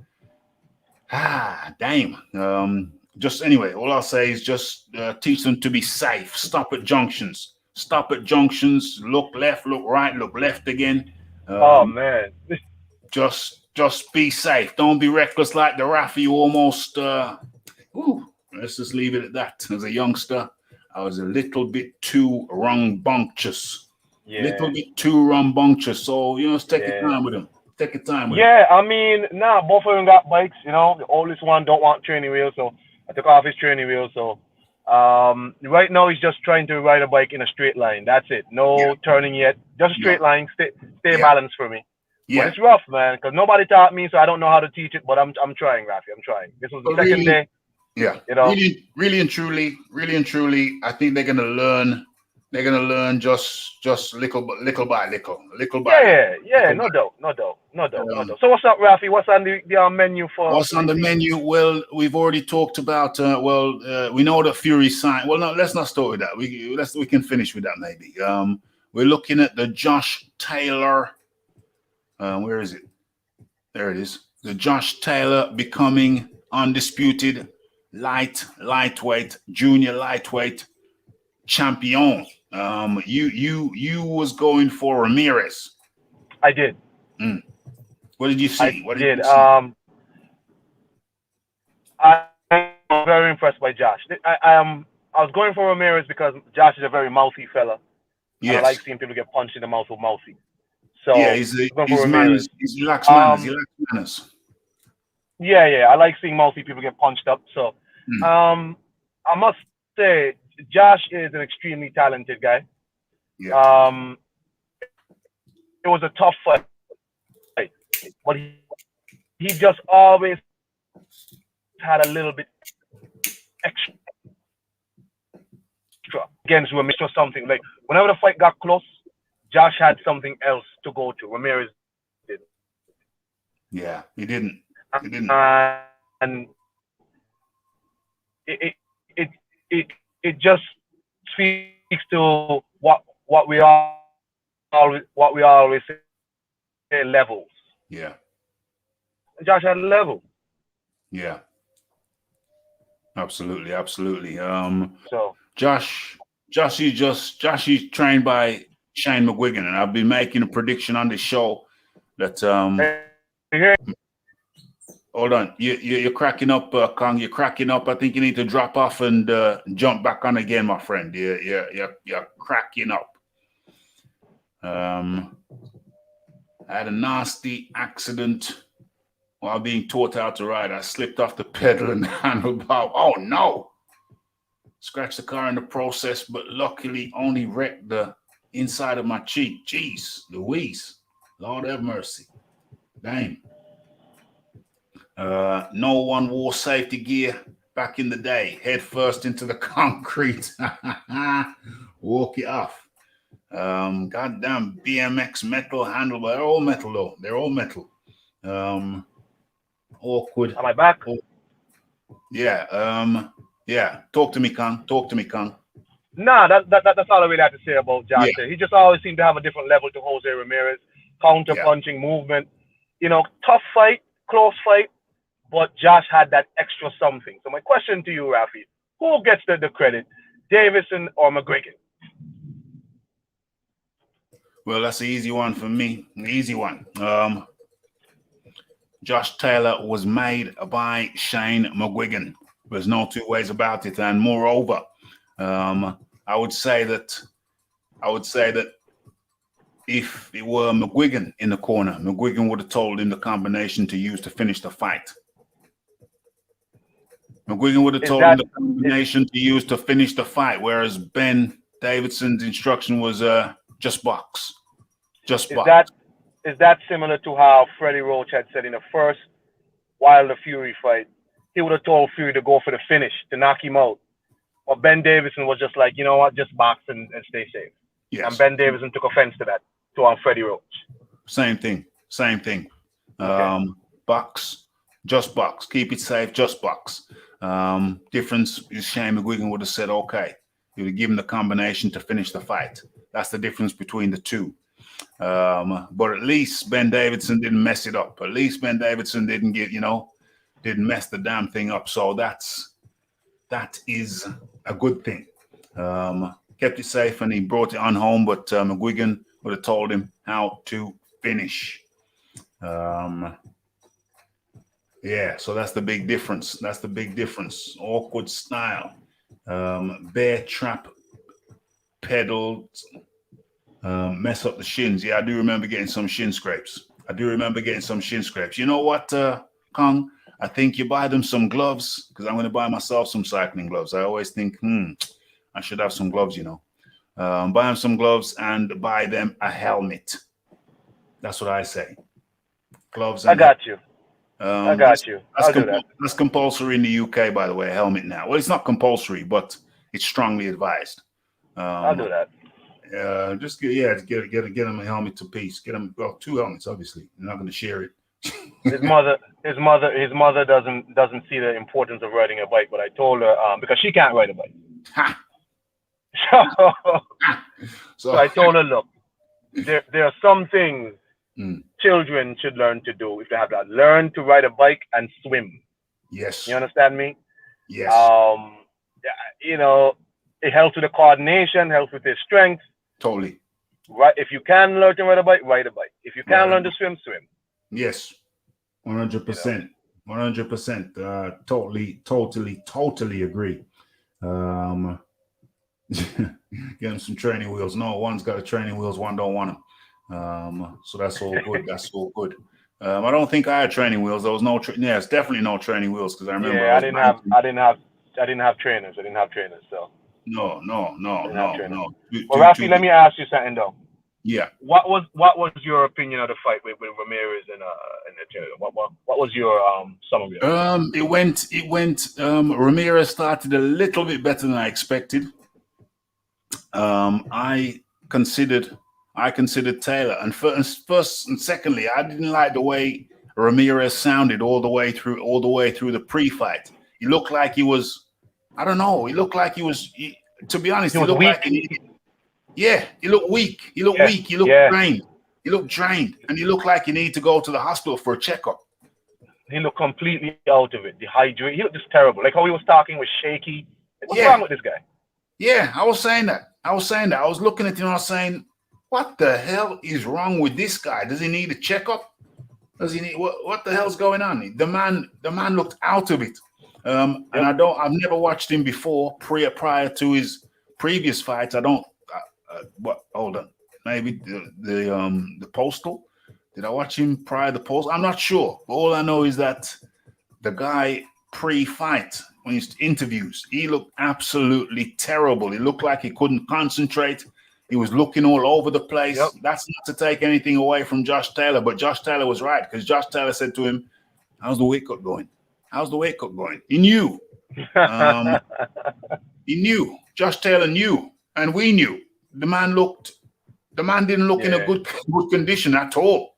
Damn. Just anyway, all I'll say is just teach them to be safe. Stop at junctions. Look left, look right, look left again. Oh man. Just be safe. Don't be reckless like the Raphie almost. Let's just leave it at that. As a youngster, I was a little bit too rambunctious. So, just take your time with them. I mean, both of them got bikes. You know, the oldest one don't want training wheels, so I took off his training wheels. So right now he's just trying to ride a bike in a straight line. That's it. No turning yet. Just a straight line. Stay balanced for me. Yeah. But it's rough, man, because nobody taught me, so I don't know how to teach it. But I'm trying, Raphie. I'm trying. This was the second day. Yeah. You know, really and truly, I think they're gonna learn. They're gonna learn just little by little. Yeah. No doubt. So what's up, Raphie? What's on the menu for? What's on the menu? Well, we've already talked about. We know that Fury signed. Well, no, let's not start with that. We can finish with that maybe. We're looking at the Joshtaylor. Where is it? There it is. The Joshtaylor becoming undisputed lightweight, junior lightweight champion. You was going for Ramirez. I did. What did you see? I'm very impressed by Josh. I was going for Ramirez because Josh is a very mouthy fella. Yes. I like seeing people get punched in the mouth with mouthy. So yeah, he's relaxed manners. Yeah. I like seeing mouthy people get punched up. So I must say Josh is an extremely talented guy. Yeah. It was a tough fight, but he just always had a little bit extra against Ramirez or something. Like whenever the fight got close, Josh had something else to go to. Ramirez didn't. Yeah, he didn't. And it just speaks to what what we always say, levels. Yeah. Josh had a level. Yeah. Absolutely, absolutely. So Josh is trained by Shane McGuigan, and I've been making a prediction on this show that here, hold on, you're cracking up, Kong. You're cracking up. I think you need to drop off and jump back on again, my friend. You're cracking up. I had a nasty accident while being taught how to ride. I slipped off the pedal and handlebar. Oh no! Scratched the car in the process, but luckily only wrecked the inside of my cheek. Jeez, Louise, Lord have mercy. Dang. No one wore safety gear back in the day. Head first into the concrete. Walk it off. Goddamn BMX metal handlebar. They're all metal though. They're all metal. Awkward. am I back? Yeah. Yeah. Talk to me, Kong. Talk to me, Kong. Nah, that's all I really have to say about Josh. Yeah. He just always seemed to have a different level to Jose Ramirez. Counter punching movement. You know, tough fight, close fight, but Josh had that extra something. So my question to you, Raphie, who gets the credit, Davison or McGuigan? Well, that's an easy one for me. An easy one. Joshtaylor was made by Shane McGuigan. There's no two ways about it. And moreover, I would say that if it were McGuigan in the corner, McGuigan would have told him the combination to use to finish the fight. McGuigan would have told him the combination to use to finish the fight, whereas Ben Davidson's instruction was just box. Just box. Is that similar to how Freddie Roach had said in the first Wilder Fury fight? He would have told Fury to go for the finish, to knock him out. But Ben Davison was just like, you know what, just box and stay safe. Yes. And Ben Davison took offense to that, to Freddie Roach. Same thing. Okay. Box, just box. Keep it safe, just box. Difference is Shane McGuigan would have said, okay, he would have given the combination to finish the fight. That's the difference between the two. But at least Ben Davidson didn't mess it up. At least Ben Davidson didn't didn't mess the damn thing up. So that is a good thing. Kept it safe and he brought it on home, but McGuigan would have told him how to finish. Yeah, so that's the big difference. That's the big difference. Awkward style. Bear trap pedal. Mess up the shins. Yeah, I do remember getting some shin scrapes. You know what, Kong? I think you buy them some gloves because I'm going to buy myself some cycling gloves. I always think, I should have some gloves, Buy them some gloves and buy them a helmet. That's what I say. Gloves. And I got you. I got you. I'll do that. That's compulsory in the UK, by the way, a helmet now. Well, it's not compulsory, but it's strongly advised. I'll do that. Just get him a helmet to piece. Get him two helmets. Obviously, you're not going to share it. His mother doesn't see the importance of riding a bike, but I told her because she can't ride a bike. So I told her, look, there are some things children should learn to do if they have that. Learn to ride a bike and swim. Yes. You understand me? Yes. It helps with the coordination, helps with the strength. Totally. Right. If you can learn to ride a bike, ride a bike. If you can learn to swim, swim. Yes. 100%. 100%. Totally agree. Get him some training wheels. No, one's got a training wheels, one don't want them. So that's all good. That's all good. I don't think I had training wheels. There was no. It's definitely no training wheels because I remember. Yeah, I didn't have trainers. So. No. Well, Raphie, let me ask you something though. Yeah. What was your opinion of the fight with Ramirez and what was your summary? It went. Ramirez started a little bit better than I expected. I considered Taylor, and first and secondly, I didn't like the way Ramirez sounded all the way through the pre-fight. He looked like he was. I don't know. He looked like he was. To be honest, he looked weak. like Yeah, you look weak. You look Yeah, weak. You look yeah. drained. You look drained, and you look like you need to go to the hospital for a checkup. He looked completely out of it, dehydrated. He looked just terrible. Like how he was talking was shaky. Like, what's wrong Yeah, with this guy? yeah. I was saying that. I was looking at him. I was saying, what the hell is wrong with this guy? Does he need a checkup? Does he need what the hell's going on? The man looked out of it. And I've never watched him before prior to his previous fights. I don't. Hold on. Maybe the Postal. Did I watch him prior to the Postal? I'm not sure. But all I know is that the guy pre-fight, when he's interviews, he looked absolutely terrible. He looked like he couldn't concentrate. He was looking all over the place. Yep. That's not to take anything away from Joshtaylor, but Joshtaylor was right, because Joshtaylor said to him, "How's the weight cut going? How's the weight cut going?" He knew. He knew. Joshtaylor knew, and we knew. The man didn't look in a good condition at all.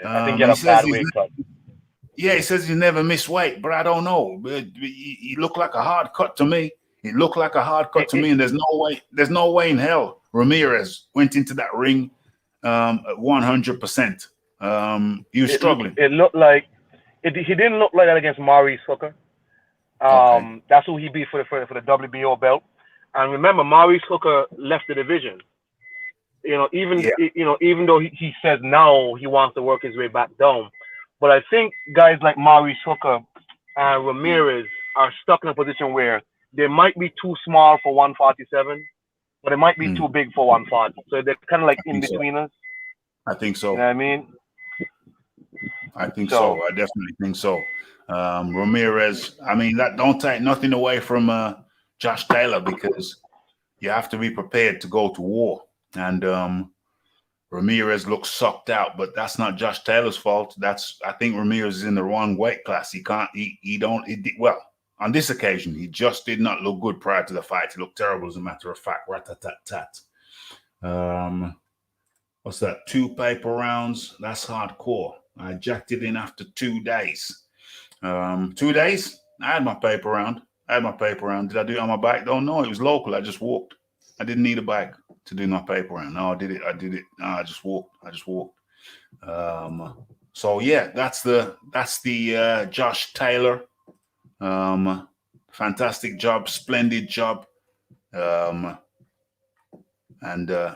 I think he had a bad weight cut. Yeah, he says he never missed weight, but I don't know. He looked like a hard cut to me. He looked like a hard cut to me, and there's no way in hell Ramirez went into that ring at 100%. He was struggling. It looked like he didn't look like that against Maurice Hooker. Okay. That's who he beat for the WBO belt. And remember, Maurice Hooker left the division. Even though he says now he wants to work his way back down. But I think guys like Maurice Hooker and Ramirez are stuck in a position where they might be too small for 147, but they might be too big for 140. So they're kind of like in between us. I think so. You know what I mean? I think so. I definitely think so. Ramirez, I mean, that don't take nothing away from Joshtaylor, because you have to be prepared to go to war. And Ramirez looks sucked out, but that's not Joshtaylor's fault. I think Ramirez is in the wrong weight class. Well, on this occasion, he just did not look good prior to the fight. He looked terrible, as a matter of fact. Rat-tat-tat-tat. What's that? 2 paper rounds. That's hardcore. I jacked it in after 2 days. 2 days? I had my paper round. Did I do it on my bike? Don't know. It was local. I just walked. I didn't need a bike to do my paper round. No, I did it. No, I just walked. So yeah, that's the Joshtaylor. Fantastic job, splendid job. And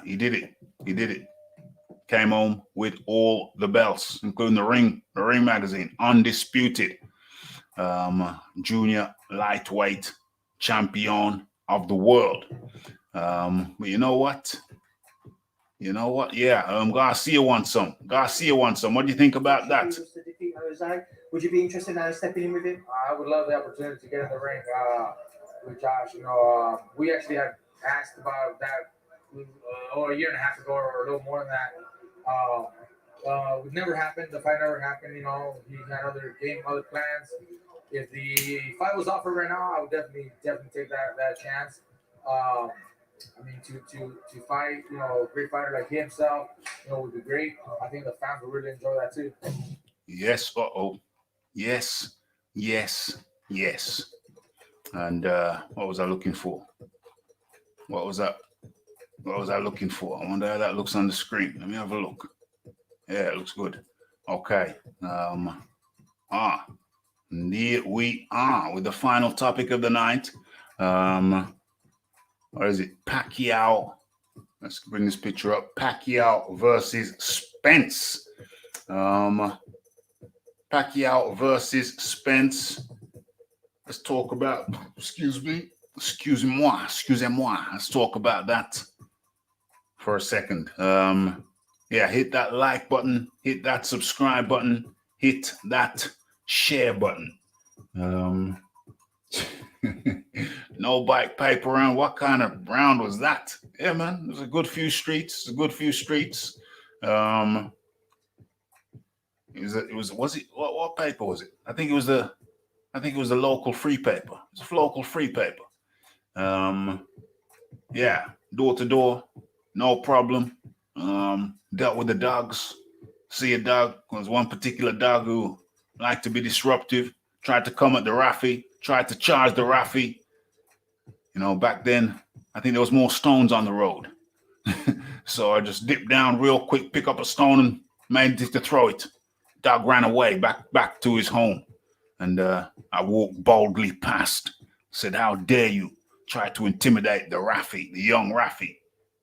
he did it. Came home with all the belts, including the ring magazine, undisputed junior lightweight champion of the world. But you know what? Yeah, Garcia wants some. What do you think about that? Would you be interested in stepping in with him? I would love the opportunity to get in the ring with Josh. We actually had asked about that a year and a half ago, or a little more than that. It never happened. The fight never happened. He had other plans. If the fight was offered right now, I would definitely take that chance. I mean, to fight, a great fighter like himself, would be great. I think the fans would really enjoy that too. Yes. Yes. And what was I looking for? What was I looking for? I wonder how that looks on the screen. Let me have a look. Yeah, it looks good. Okay. Here we are with the final topic of the night. What is it? Pacquiao. Let's bring this picture up. Pacquiao versus Spence. Pacquiao versus Spence. Let's talk about, excusez-moi. Let's talk about that for a second. Hit that like button, hit that subscribe button, hit that share button. No bike paper round. What kind of round was that? Yeah, man, it was a good few streets. What paper was it? I think it was the local free paper. It's a local free paper. Door to door, no problem. Dealt with the dogs. See a dog. There was one particular dog who liked to be disruptive, tried to come at the Raphie, tried to charge the Raphie. Back then, I think there was more stones on the road. So I just dipped down real quick, pick up a stone, and made it to throw it. Dog ran away back to his home. And I walked boldly past. Said, "How dare you try to intimidate the Raphie, the young Raphie?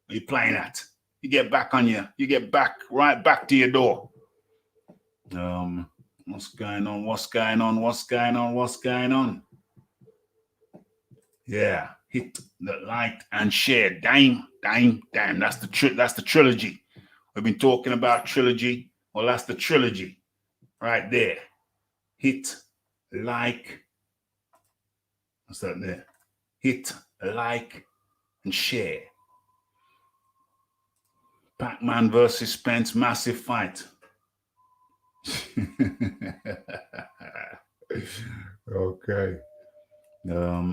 What are you playing at? You get back right back to your door." What's going on? Yeah, hit the like and share. Damn. That's the trilogy. We've been talking about trilogy. Well, that's the trilogy right there. Hit, like, what's that there? Hit, like, and share. Pac-Man versus Spence, massive fight. Okay.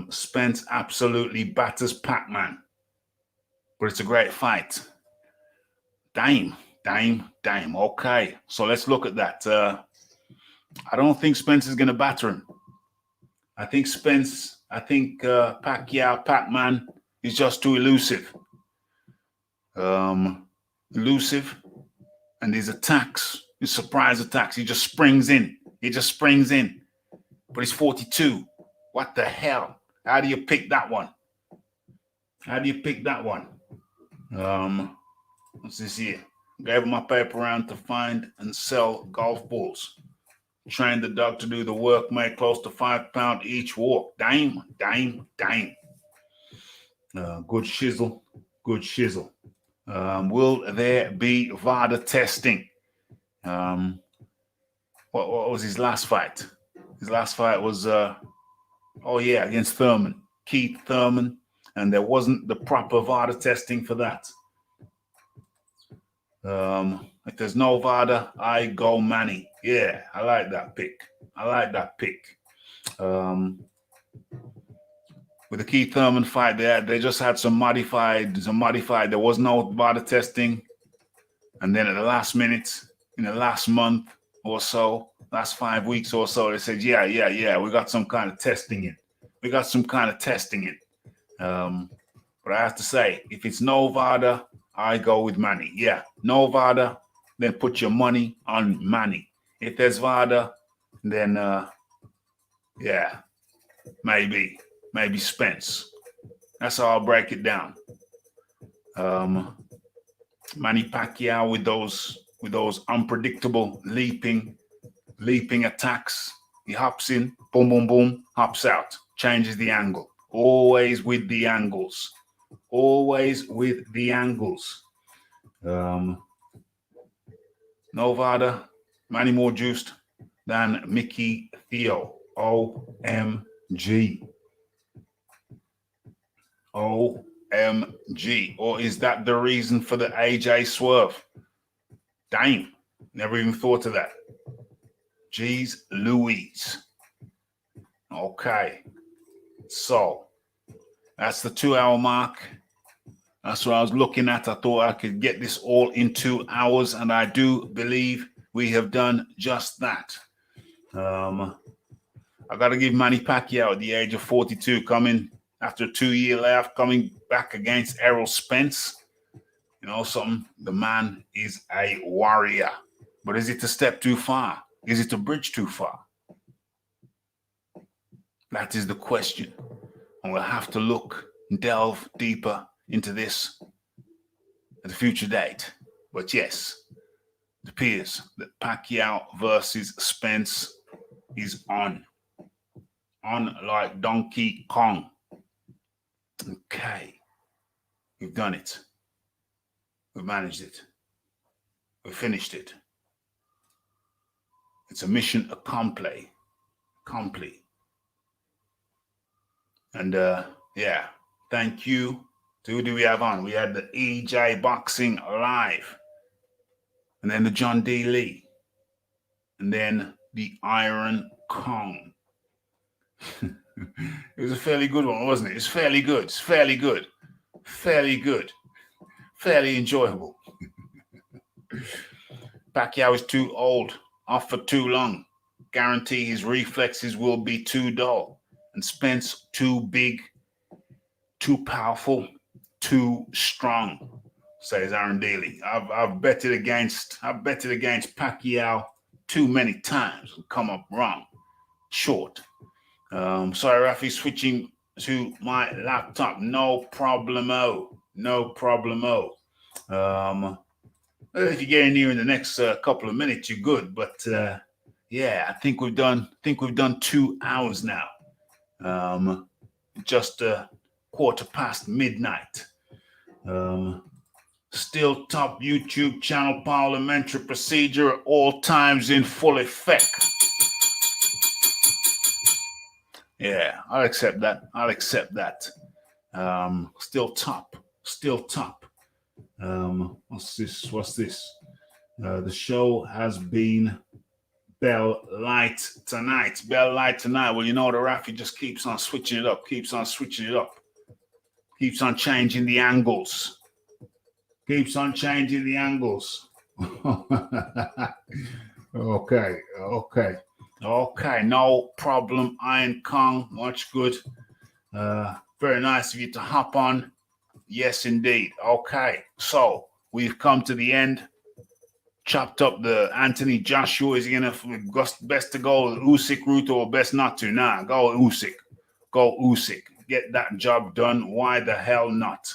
Spence absolutely batters Pac-Man, but it's a great fight. Damn. Okay, so let's look at that. I don't think Spence is going to batter him. I think Pacquiao, Pac-Man is just too elusive. Elusive, and his attacks, his surprise attacks, he just springs in. But he's 42. What the hell? How do you pick that one? What's this here? Gave him my paper round to find and sell golf balls. Trained the dog to do the work, made close to £5 each walk. Damn. Good shizzle. Will there be VADA testing? What was his last fight? His last fight was, against Thurman, Keith Thurman, and there wasn't the proper VADA testing for that. If there's no VADA, I go Manny. Yeah, I like that pick. With the Keith Thurman fight, they just had some modified. There was no VADA testing, and then at the last minute, in the last month or so, last 5 weeks or so, they said, yeah, we got some kind of testing in. But I have to say, if it's no VADA, I go with Manny. Yeah, no VADA, then put your money on Manny. If there's VADA, then maybe Spence. That's how I'll break it down. Manny Pacquiao with those unpredictable leaping attacks. He hops in, boom, boom, boom, hops out, changes the angle. Always with the angles. No VADA, Manny more juiced than Mickey Theo. OMG. Or is that the reason for the AJ swerve? Damn, never even thought of that. Jeez Louise. Okay, so that's the 2 hour mark. That's what I was looking at. I thought I could get this all in 2 hours, and I do believe we have done just that. I got to give Manny Pacquiao at the age of 42, coming after a 2-year layoff, coming back against Errol Spence. You know something? The man is a warrior. But is it a step too far? Is it a bridge too far? That is the question. And we'll have to look and delve deeper into this at a future date. But yes, it appears that Pacquiao versus Spence is on like Donkey Kong. Okay, we've done it. We've managed it. We've finished it. It's a mission accompli. And thank you. Who do we have on? We had the AJbxng live, and then the John D. Lee, and then the Iron Kong. It was a fairly good one, wasn't it? It's fairly good. Fairly enjoyable. Pacquiao is too old, off for too long. Guarantee his reflexes will be too dull. And Spence too big, too powerful, too strong. says Aaron Daly. I've betted against Pacquiao too many times and come up wrong. Short. Sorry, Raphie, switching to my laptop. No problemo. No problemo. If you get in here in the next couple of minutes, you're good. But yeah, I think we've done 2 hours now. Just a quarter past midnight. Still top YouTube channel parliamentary procedure at all times in full effect. Yeah, I'll accept that. Still top. What's this? The show has been Bell Light tonight. Well, you know, the Raphie just keeps on switching it up. Keeps on changing the angles. Okay, no problem, Iron Kong. Much good. Very nice of you to hop on. Yes, indeed. Okay, so we've come to the end. Chopped up the Anthony Joshua. Is he gonna best to go Usyk route or best not to? Nah, go Usyk. Get that job done. Why the hell not?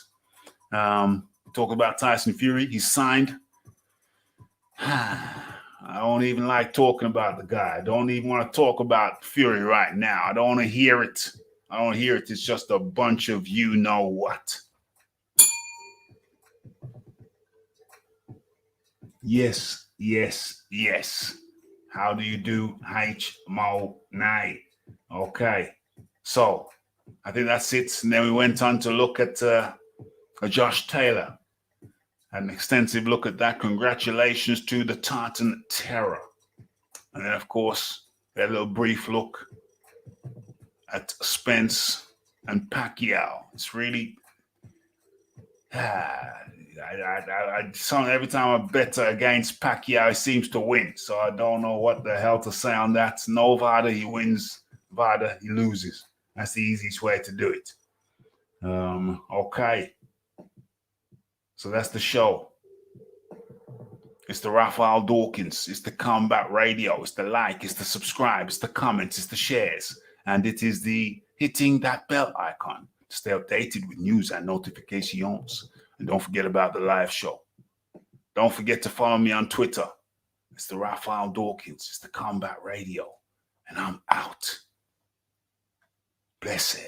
Talk about Tyson Fury. He's signed. I don't even like talking about the guy. I don't even want to talk about Fury right now. I don't want to hear it. It's just a bunch of you know what. Yes. How do you do, H Mo Nai? Okay. So I think that's it. And then we went on to look at Joshtaylor. Had an extensive look at that. Congratulations to the Tartan Terror. And then, of course, we had a little brief look at Spence and Pacquiao. It's really... every time I bet against Pacquiao, he seems to win. So I don't know what the hell to say on that. No Vada, he wins. Vada, he loses. That's the easiest way to do it. Okay. So that's the show. It's the Raphael Dawkins. It's the Combat Radio. It's the like. It's the subscribe. It's the comments. It's the shares. And it is the hitting that bell icon to stay updated with news and notifications. And don't forget about the live show. Don't forget to follow me on Twitter. It's the Raphael Dawkins. It's the Combat Radio. And I'm out. Blessed.